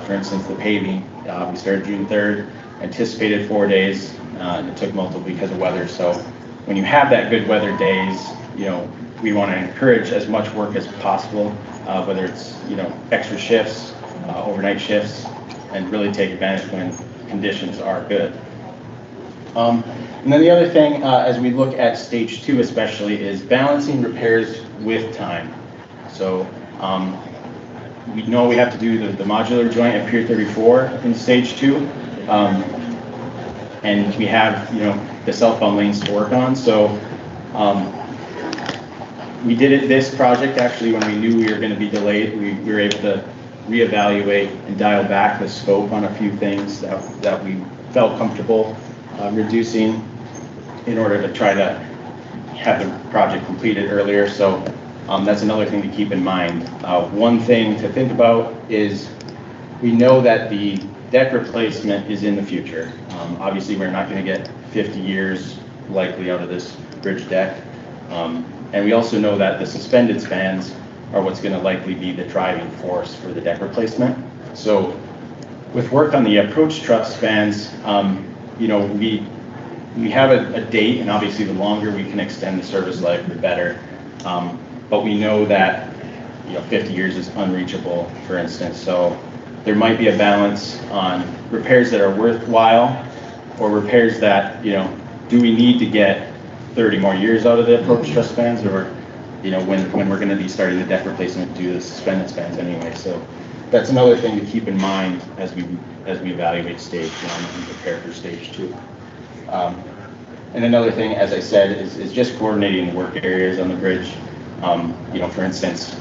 For instance, the paving, we started June 3rd, anticipated 4 days, and it took multiple because of weather. So when you have that good weather days, we want to encourage as much work as possible, whether it's extra shifts, overnight shifts, and really take advantage when conditions are good. And then the other thing, as we look at stage 2 especially, is balancing repairs with time. So we know we have to do the modular joint at Pier 34 in stage 2, and we have the southbound lanes to work on. So we did this project actually when we knew we were going to be delayed. We were able to reevaluate and dial back the scope on a few things that we felt comfortable reducing in order to try to have the project completed earlier. So that's another thing to keep in mind. One thing to think about is we know that the deck replacement is in the future. Obviously, we're not going to get 50 years likely out of this bridge deck. And we also know that the suspended spans are what's going to likely be the driving force for the deck replacement. So with work on the approach truss spans, we have a date, and obviously the longer we can extend the service life, the better. But we know that 50 years is unreachable, for instance. So there might be a balance on repairs that are worthwhile, or repairs that do we need to get 30 more years out of the approach truss spans, or when we're going to be starting the deck replacement, do the suspended spans anyway. So that's another thing to keep in mind as we evaluate stage 1 and prepare for stage 2. And another thing, as I said, is just coordinating the work areas on the bridge. For instance,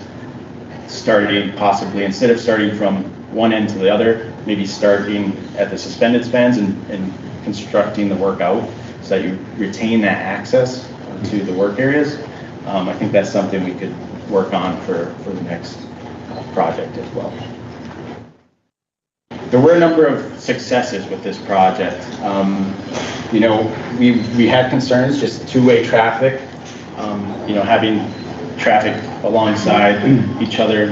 starting possibly, instead of starting from one end to the other, maybe starting at the suspended spans and constructing the work out so that you retain that access to the work areas. I think that's something we could work on for the next project as well. There were a number of successes with this project. We had concerns, just two-way traffic, having traffic alongside each other, and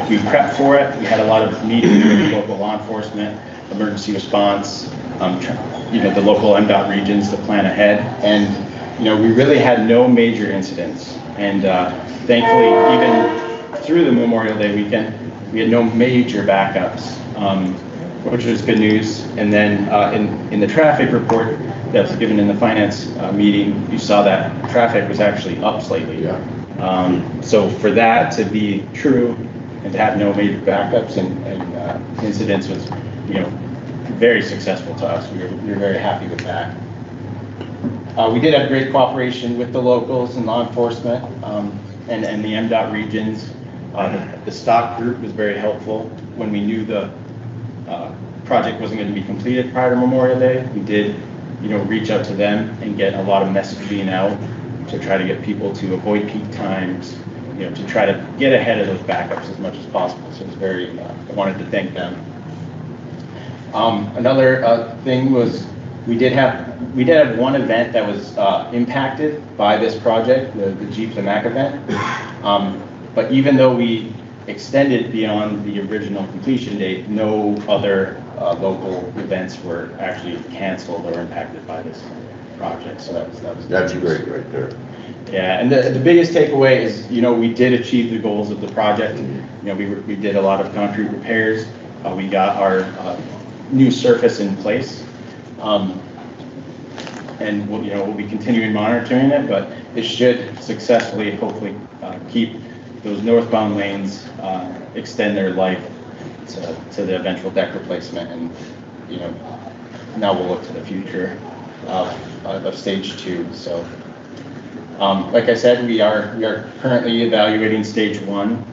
we prepped for it. We had a lot of meetings with local law enforcement, emergency response, the local MDOT regions to plan ahead. And, we really had no major incidents. And thankfully, even through the Memorial Day weekend, we had no major backups, which was good news. And then in the traffic report that was given in the finance meeting, you saw that traffic was actually up slightly. Yeah. So for that to be true and to have no major backups and incidents was, very successful to us. We were very happy with that. We did have great cooperation with the locals and law enforcement and the MDOT regions. The stock group was very helpful when we knew the project wasn't going to be completed prior to Memorial Day. We did, reach out to them and get a lot of messaging out to try to get people to avoid peak times, to try to get ahead of those backups as much as possible. So it was very, I wanted to thank them. Another thing was we did have one event that was impacted by this project, the Jeep the Mac event. But even though we extended beyond the original completion date, no other local events were actually canceled or impacted by this project. So That's great right there. Yeah, and the biggest takeaway is, we did achieve the goals of the project. We did a lot of concrete repairs. We got our new surface in place. And we'll be continuing monitoring it, but it should successfully, hopefully, keep those northbound lanes, extend their life to the eventual deck replacement. And, now we'll look to the future of stage 2. So, like I said, we are currently evaluating stage 1,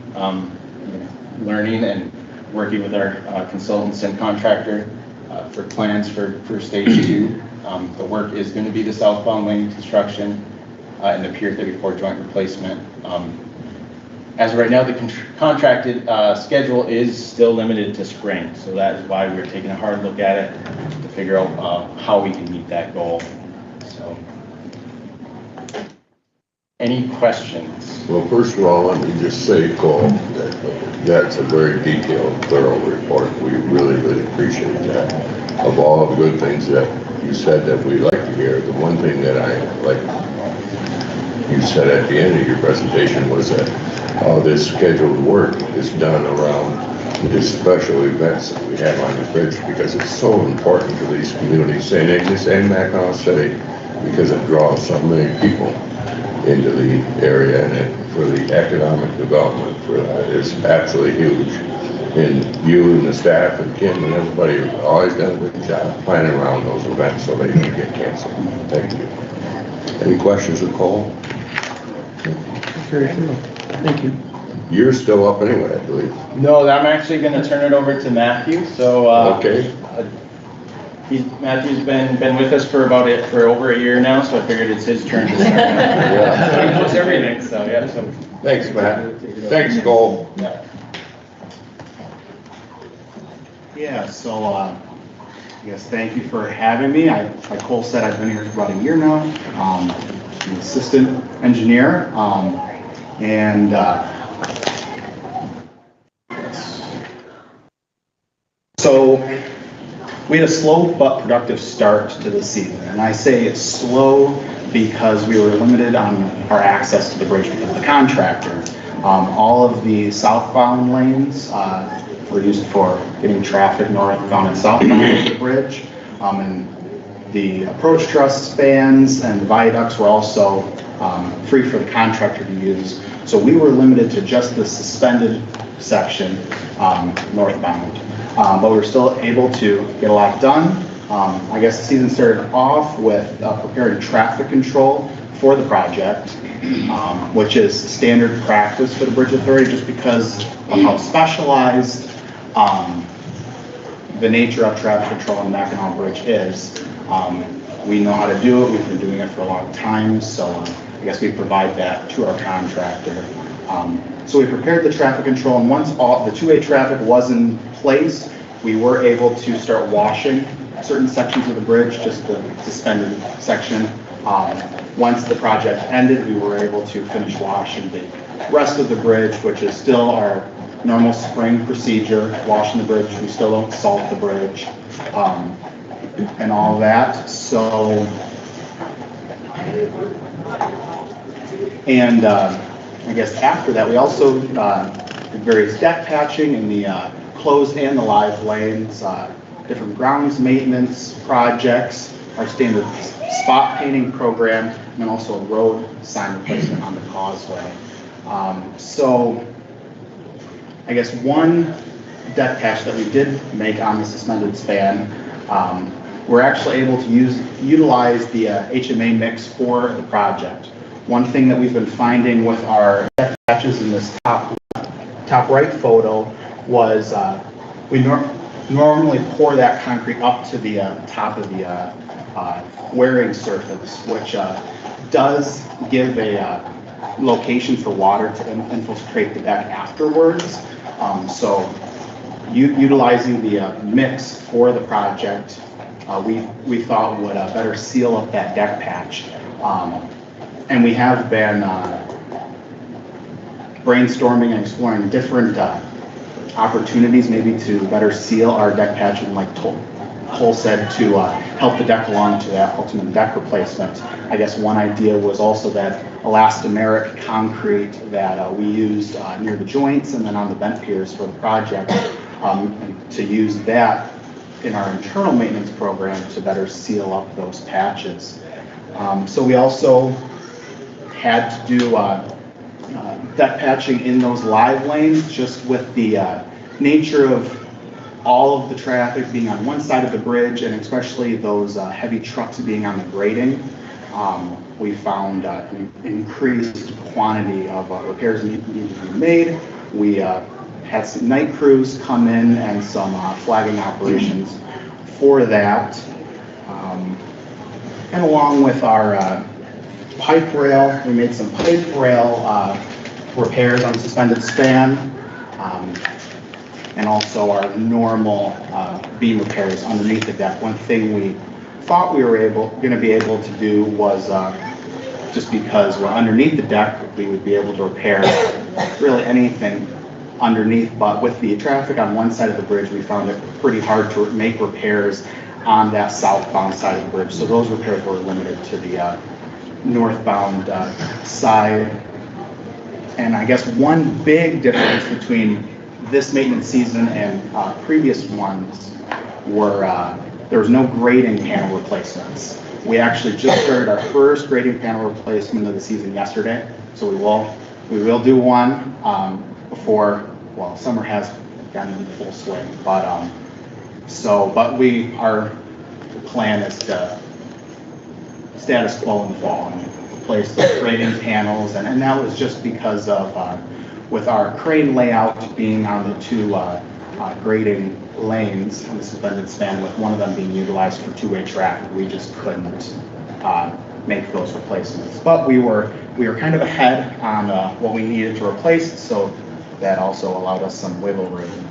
learning and working with our consultants and contractor for plans for stage 2. The work is going to be the southbound lane construction and the Pier 34 joint replacement. As of right now, the contracted schedule is still limited to spring, so that is why we're taking a hard look at it to figure out how we can meet that goal. So, any questions? Well, first of all, let me just say, Cole, that's a very detailed, thorough report. We really, really appreciate that. Of all the good things that you said that we like to hear, the one thing that I like you said at the end of your presentation was that all this scheduled work is done around these special events that we have on the bridge, because it's so important to these communities, St. Ignace and Mackinac City, because it draws so many people into the area, and for the economic development for that is absolutely huge. And you and the staff and Kim and everybody have always done a good job planning around those events so they don't get canceled. Thank you. Any questions of Cole? Very cool. Thank you. You're still up anyway, I believe. No, I'm actually going to turn it over to Matthew. So, Okay. Matthew's been with us for over a year now, so I figured it's his turn to start. Yeah. So he knows everything. So yeah. So Thanks, Matt. Thanks, Cole. Yeah, so yes, thank you for having me. Like Cole said, I've been here for about a year now. I'm an assistant engineer, and so we had a slow but productive start to the season. And I say it's slow because we were limited on our access to the bridge because of the contractor. All of the southbound lanes were used for getting traffic northbound and southbound of the bridge. And the approach truss spans and the viaducts were also free for the contractor to use. So we were limited to just the suspended section northbound. But we were still able to get a lot done. I guess the season started off with preparing traffic control for the project, which is standard practice for the Bridge Authority just because of how specialized the nature of traffic control on the Mackinac Bridge is. We know how to do it. We've been doing it for a long time, so I guess we provide that to our contractor. So we prepared the traffic control, and once all the two-way traffic was in place, we were able to start washing certain sections of the bridge, just the suspended section. Once the project ended, we were able to finish washing the rest of the bridge, which is still our normal spring procedure, washing the bridge. We still don't salt the bridge and all that. So, and I guess after that, we also various deck patching in the closed and the live lanes, different grounds maintenance projects, our standard spot painting program, and then also a road sign replacement on the causeway. So I guess one deck patch that we did make on the suspended span, we're actually able to utilize the HMA mix for the project. One thing that we've been finding with our deck patches in this top right photo was we normally pour that concrete up to the top of the wearing surface, which does give a location for water to infiltrate the deck afterwards. So utilizing the mix for the project, we thought would better seal up that deck patch. And we have been brainstorming and exploring different opportunities maybe to better seal our deck patch, and like Cole said, to help the deck along to that ultimate deck replacement. I guess one idea was also that elastomeric concrete that we used near the joints and then on the vent piers for the project, to use that in our internal maintenance program to better seal up those patches. So we also had to do deck patching in those live lanes, just with the nature of all of the traffic being on one side of the bridge, and especially those heavy trucks being on the grading. We found an increased quantity of repairs needed to be made. We had some night crews come in and some flagging operations for that. And along with our pipe rail, we made some pipe rail repairs on the suspended span, and also our normal beam repairs underneath the deck. One thing we thought we were going to be able to do was, just because we're underneath the deck, we would be able to repair really anything underneath, but with the traffic on one side of the bridge, we found it pretty hard to make repairs on that southbound side of the bridge. So those repairs were limited to the northbound side. And I guess one big difference between this maintenance season and previous ones were there was no grading panel replacements. We actually just started our first grading panel replacement of the season yesterday, so we will do one before, well, summer has gotten into full swing, but our plan is to status quo in the fall and replace the grading panels, and that was just because of with our crane layout being on the two grading lanes on the suspended span, with one of them being utilized for two-way traffic, we just couldn't make those replacements. But we were kind of ahead on what we needed to replace, so that also allowed us some wiggle room.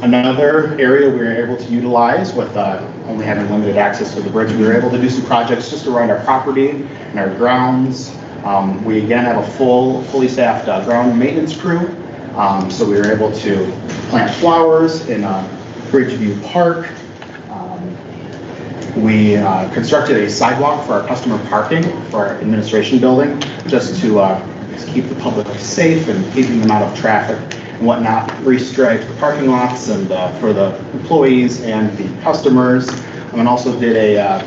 Another area we were able to utilize with only having limited access to the bridge, we were able to do some projects just around our property and our grounds. We again have a fully staffed ground maintenance crew, so we were able to plant flowers in Bridgeview Park. We constructed a sidewalk for our customer parking for our administration building, just to keep the public safe and keeping them out of traffic and whatnot. Restriped the parking lots and for the employees and the customers, and also did a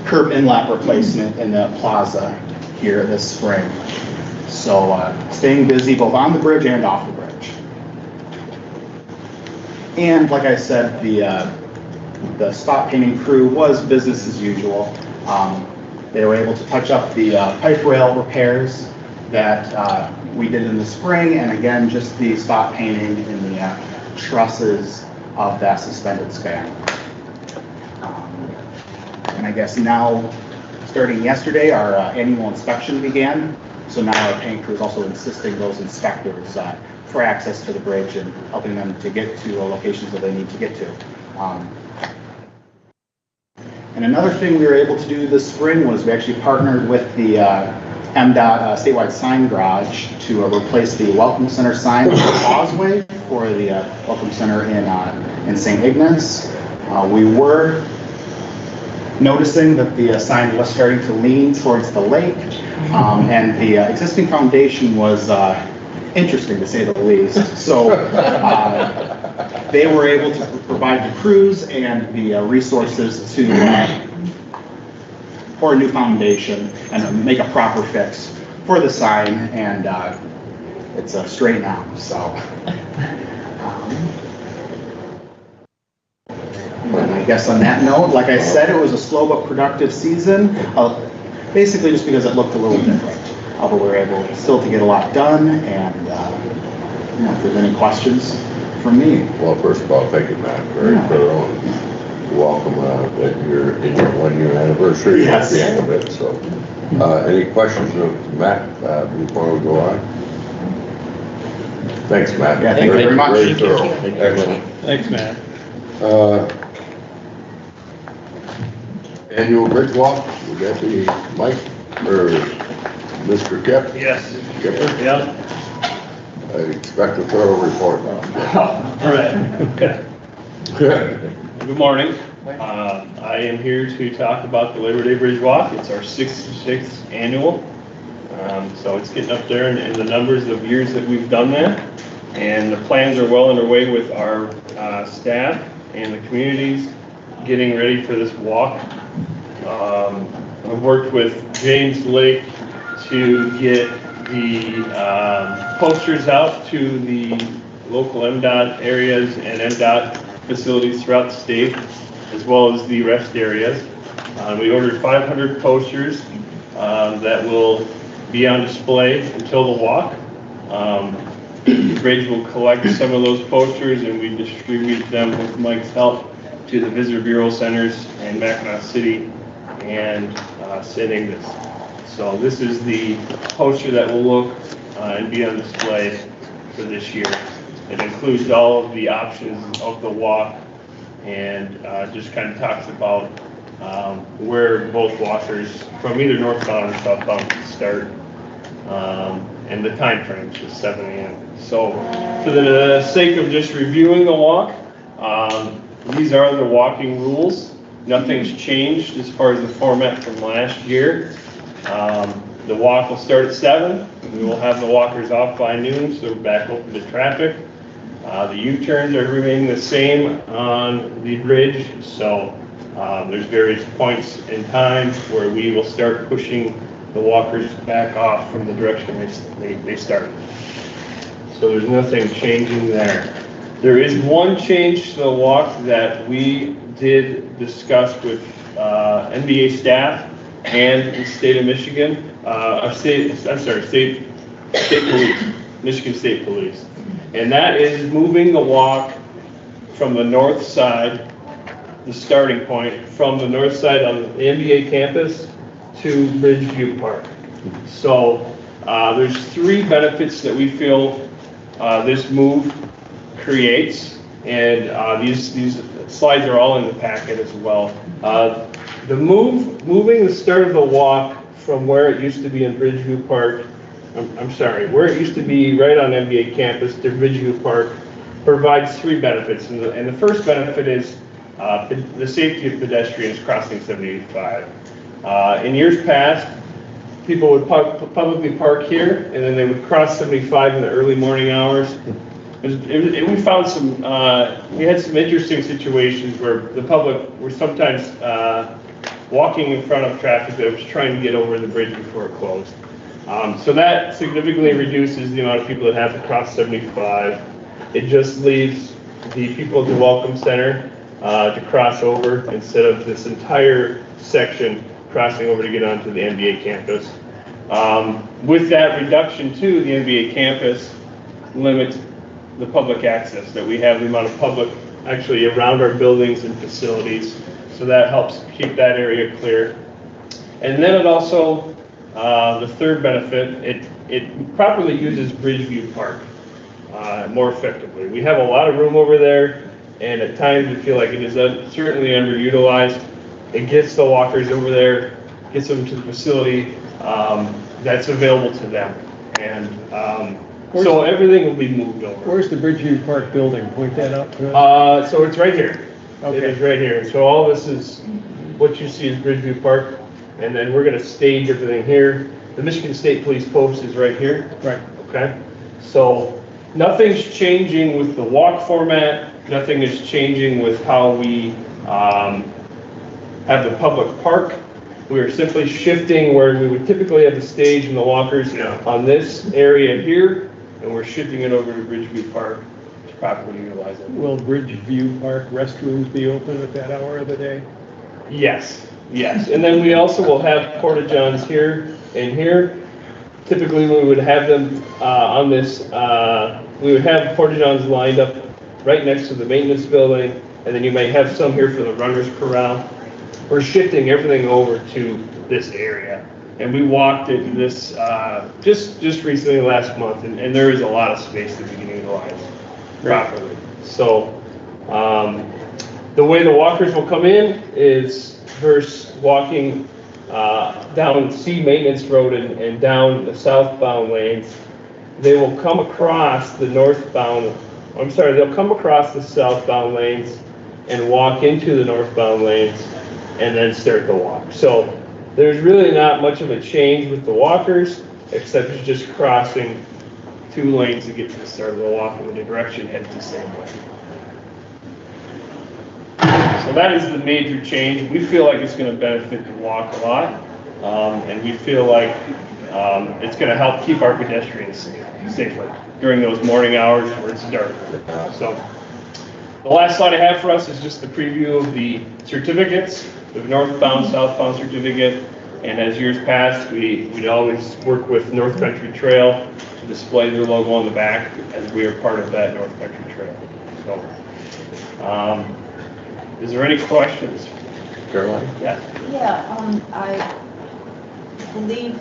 curb inlet replacement in the plaza here this spring. So staying busy both on the bridge and off the bridge. And like I said, the spot painting crew was business as usual. They were able to touch up the pipe rail repairs that we did in the spring, and again, just the spot painting in the trusses of that suspended span. And I guess now, starting yesterday, our annual inspection began. So now our paint crew is also assisting those inspectors for access to the bridge and helping them to get to locations that they need to get to. And another thing we were able to do this spring was we actually partnered with the MDOT statewide sign garage to replace the Welcome Center sign on the causeway for the Welcome Center in St. Ignace. We were noticing that the sign was starting to lean towards the lake, and the existing foundation was interesting to say the least. So they were able to provide the crews and the resources to pour a new foundation and make a proper fix for the sign, and it's straight now. So. And I guess on that note, like I said, it was a slow but productive season, basically just because it looked a little different. But we were able still to get a lot done, and if there's any questions from me. Well, first of all, thank you, Matt, very thorough, and welcome in your 1-year anniversary at Yes. the end of it. So, any questions of Matt before we go on? Thanks, Matt. Yeah, thank you very much. Very thorough. Excellent. Thanks, Matt. Annual bridge walk, would that be Mike or Mr. Kep? Yes. Kepper? Yeah. I expect a thorough report now. All right. Good. Good morning. I am here to talk about the Labor Day Bridge Walk. It's our 66th annual. So it's getting up there in the numbers of years that we've done that. And the plans are well underway with our staff and the communities getting ready for this walk. I've worked with James Lake to get the posters out to the local MDOT areas and MDOT facilities throughout the state, as well as the rest areas. We ordered 500 posters that will be on display until the walk. The bridge will collect some of those posters, and we distribute them with Mike's help to the visitor bureau centers in Mackinac City and St. Ignace. So this is the poster that will look and be on display for this year. It includes all of the options of the walk, and just kind of talks about where both walkers from either northbound or southbound can start, and the time frames is 7 a.m. So for the sake of just reviewing the walk, these are the walking rules. Nothing's changed as far as the format from last year. The walk will start at 7. We will have the walkers off by noon, so we're back open to traffic. The U-turns are remaining the same on the bridge, so there's various points in time where we will start pushing the walkers back off from the direction they started. So there's nothing changing there. There is one change to the walk that we did discuss with NBA staff and the state of Michigan, state police, Michigan State Police. And that is moving the walk from the north side, the starting point, from the north side on the NBA campus to Bridgeview Park. So there's 3 benefits that we feel this move creates, and these slides are all in the packet as well. Moving the start of the walk from where it used to be in Bridgeview Park, where it used to be right on NBA campus to Bridgeview Park, provides 3 benefits. And the first benefit is the safety of pedestrians crossing 75. In years past, people would publicly park here, and then they would cross 75 in the early morning hours. We found we had some interesting situations where the public were sometimes walking in front of traffic that was trying to get over the bridge before it closed. So that significantly reduces the amount of people that have to cross 75. It just leaves the people at the Welcome Center to cross over instead of this entire section crossing over to get onto the NBA campus. With that reduction too, the NBA campus limits the public access that we have, the amount of public actually around our buildings and facilities. So that helps keep that area clear. And then it also, the third benefit, it properly uses Bridgeview Park more effectively. We have a lot of room over there, and at times we feel like it is certainly underutilized. It gets the walkers over there, gets them to the facility that's available to them. And so everything will be moved over. Where's the Bridgeview Park building? Point that out to us. So it's right here. Okay. It is right here. So all this is what you see is Bridgeview Park, and then we're gonna stage everything here. The Michigan State Police Post is right here. Right. Okay, so nothing's changing with the walk format, nothing is changing with how we have the public park. We are simply shifting where we would typically have the stage and the walkers on this area here, and we're shifting it over to Bridgeview Park to properly utilize it. Will Bridgeview Park restrooms be open at that hour of the day? Yes, yes, and then we also will have porta johns here and here. Typically, we would have them on this, we would have porta johns lined up right next to the maintenance building, and then you may have some here for the runner's corral. We're shifting everything over to this area, and we walked into this just recently last month, and there is a lot of space that we can utilize properly. So the way the walkers will come in is first walking down C Maintenance Road and down the southbound lanes. They will come across the they'll come across the southbound lanes and walk into the northbound lanes and then start the walk. So there's really not much of a change with the walkers, except it's just crossing 2 lanes to get to the start of the walk, and the direction heads the same way. So that is the major change. We feel like it's going to benefit the walk a lot, and we feel like it's going to help keep our pedestrians safer during those morning hours where it's dark. So the last slide I have for us is just the preview of the certificates, the northbound, southbound certificate. And as years past, we'd always work with North Country Trail to display their logo on the back, as we are part of that North Country Trail. So, is there any questions? Caroline? Yeah. Yeah, I believe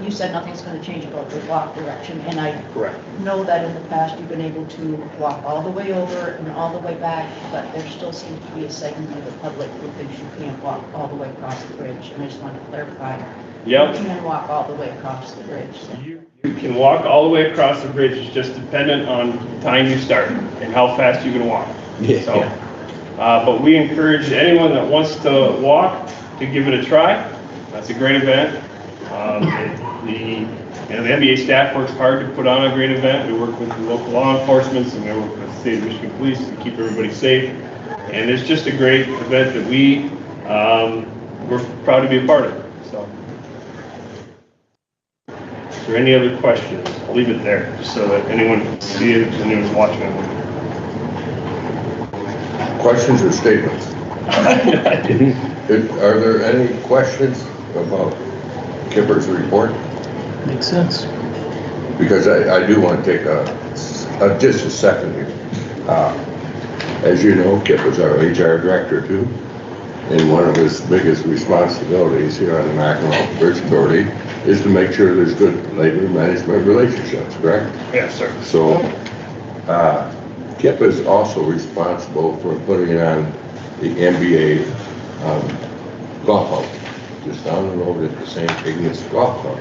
you said nothing's gonna change about the walk direction, and I Correct. know that in the past you've been able to walk all the way over and all the way back, but there still seems to be a segment of the public who thinks you can't walk all the way across the bridge, and I just wanted to clarify. Yep. You can walk all the way across the bridge. So. You can walk all the way across the bridge. It's just dependent on the time you start and how fast you can walk. Yeah. So, but we encourage anyone that wants to walk to give it a try. That's a great event. The MBA staff works hard to put on a great event. We work with the local law enforcement, and we work with the state of Michigan Police to keep everybody safe. And it's just a great event that we're proud to be a part of. So, is there any other questions? I'll leave it there, just so that anyone can see it, if anyone's watching it. Questions or statements? Are there any questions about Kipper's report? Makes sense. Because I do want to take just a second here. As you know, Kip is our HR director too, and one of his biggest responsibilities here on the Mackinac Bridge Authority is to make sure there's good labor management relationships, correct? Yes, sir. So, Kip is also responsible for putting on the NBA golf outing, just down the road at the St. Ignace Golf Club.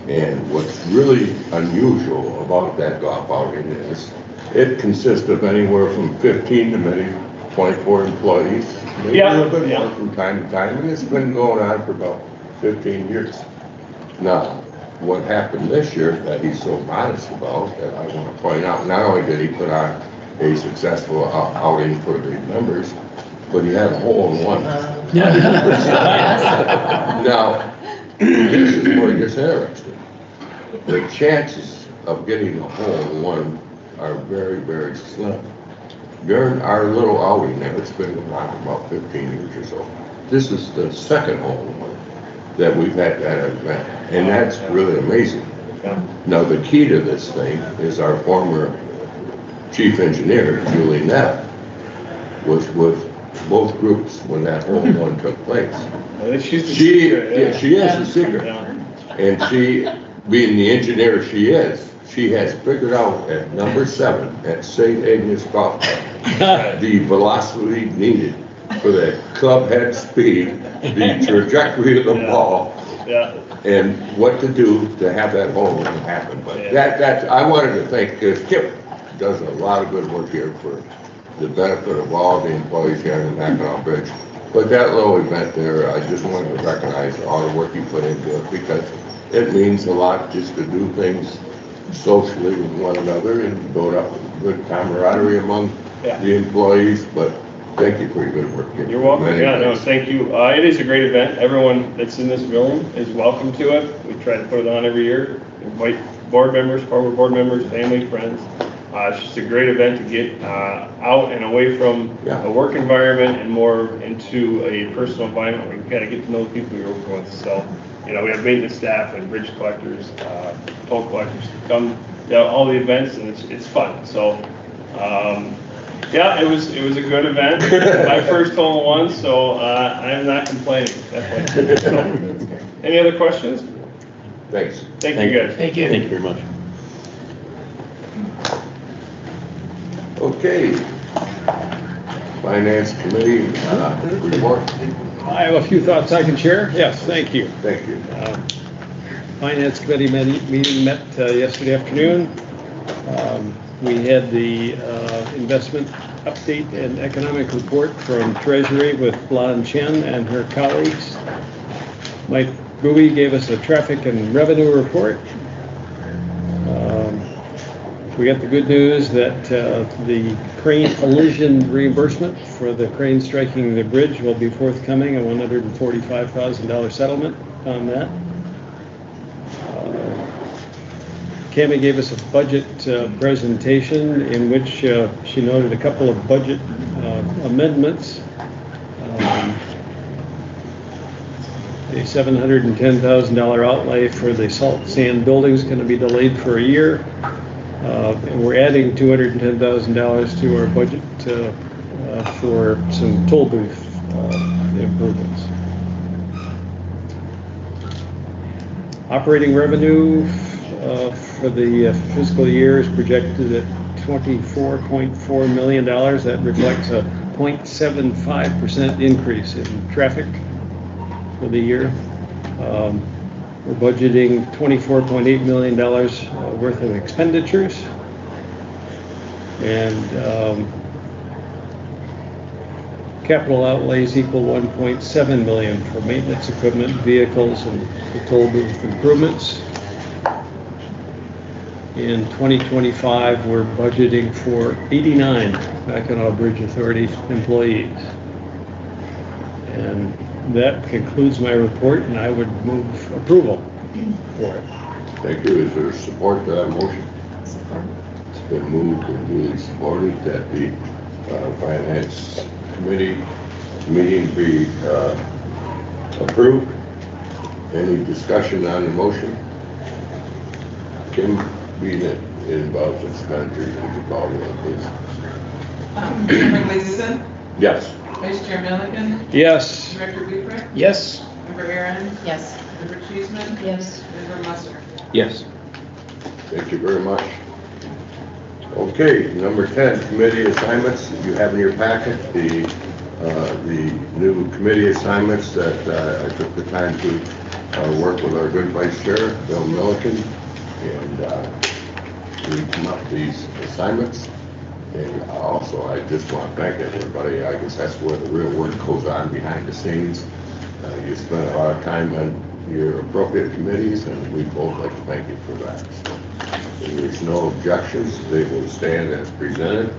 And what's really unusual about that golf outing is it consists of anywhere from 15 to maybe 24 employees, maybe a little bit more from time to time, and it's been going on for about 15 years. Now, what happened this year that he's so modest about, that I want to point out, not only did he put on a successful outing for the members, but he had a hole-in-one. Now, this is where it gets interesting. The chances of getting a hole-in-one are very, very slim. During our little outing there, it's been going on for about 15 years or so. This is the second hole-in-one that we've had at an event, and that's really amazing. Now, the key to this thing is our former chief engineer, Julie Knapp, was with both groups when that hole-in-one took place. She is the secret. And she, being the engineer she is, she has figured out at number 7 at St. Agnes Golf Club the velocity needed for the club head speed, the trajectory of the ball, and what to do to have that hole happen. But that I wanted to thank, because Kip does a lot of good work here for the benefit of all the employees here in the Mackinac Bridge. But that little event there, I just wanted to recognize all the work you put into it because it means a lot just to do things socially with one another and build up good camaraderie among the employees. But thank you for your good work. You're welcome. Yeah, no, thank you. It is a great event. Everyone that's in this room is welcome to it. We try to put it on every year. Invite board members, former board members, family, friends. It's just a great event to get out and away from a work environment and more into a personal environment where you kind of get to know the people you're working with. So, we have maintenance staff and bridge collectors, toll collectors come to all the events, and it's fun. So, it was a good event. My first hole-in-one, so I'm not complaining. Definitely. So, any other questions? Thanks. Thank you, guys. Thank you. Thank you very much. Okay. Finance Committee report. I have a few thoughts I can share. Yes, thank you. Thank you. Finance Committee meeting met yesterday afternoon. We had the investment update and economic report from Treasury with Lan Chen and her colleagues. Mike Bowie gave us a traffic and revenue report. We got the good news that the crane collision reimbursement for the crane striking the bridge will be forthcoming, a $145,000 settlement on that. Cammie gave us a budget presentation in which she noted a couple of budget amendments. A $710,000 outlay for the salt sand building is going to be delayed for a year. And we're adding $210,000 to our budget for some toll booth improvements. Operating revenue for the fiscal year is projected at $24.4 million. That reflects a 0.75% increase in traffic for the year. We're budgeting $24.8 million worth of expenditures. And capital outlays equal $1.7 million for maintenance equipment, vehicles, and the toll booth improvements. In 2025, we're budgeting for 89 Mackinac Bridge Authority employees. And that concludes my report, and I would move approval for it. Thank you. Is there support for that motion? Support. It's been moved and duly supported that the Finance Committee meeting be approved. Any discussion on the motion? Kim, being it involves expenditures, would you call it, please? Member Gleason? Yes. Vice Chair Milliken? Yes. Director Dupre? Yes. Member Aaron? Yes. Member Cheeseman? Yes. Member Musser? Yes. Thank you very much. Okay, number 10, committee assignments. You have in your packet the new committee assignments that I took the time to work with our good Vice Chair, Bill Milliken, and we come up with these assignments. And also, I just want to thank everybody. I guess that's where the real work goes on behind the scenes. You spend a lot of time on your appropriate committees, and we both like to thank you for that. So, if there's no objections, they will stand as presented.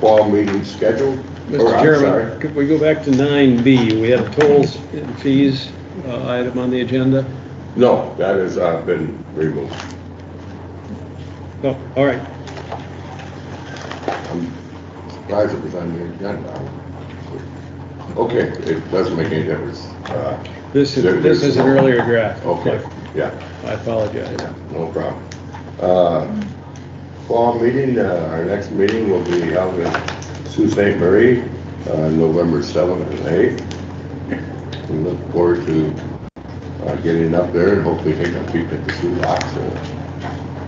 Fall meeting scheduled. Mr. Chairman, could we go back to 9B? We have tolls and fees item on the agenda. No, that has been removed. Oh, all right. I'm surprised it was on the agenda. Okay, it doesn't make any difference. This is an earlier draft. Okay, yeah. I apologize. Yeah, no problem. Fall meeting, our next meeting will be held in Sault Ste. Marie, November 7th and 8th. We look forward to getting up there and hopefully taking a peek at the Sioux Locks.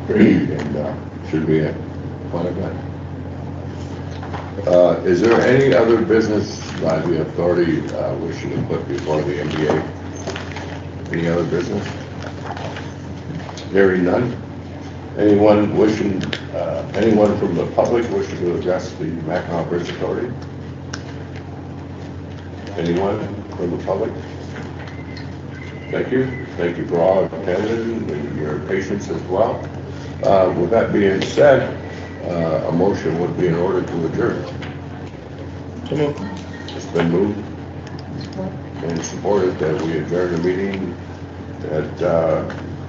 And should be a fun event. Is there any other business by the authority wishing to put before the MBA? Any other business? Hearing none. Anyone from the public wishing to address the Mackinac Bridge Authority? Anyone from the public? Thank you. Thank you for all attending and your patience as well. With that being said, a motion would be in order to adjourn. So moved. It's been moved and supported that we adjourn the meeting at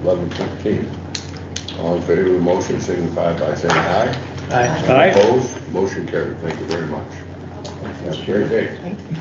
11:15. All in favor of the motion signify by saying aye. Aye. Aye. Opposed? Motion carried. Thank you very much. Have a great day. Thank you.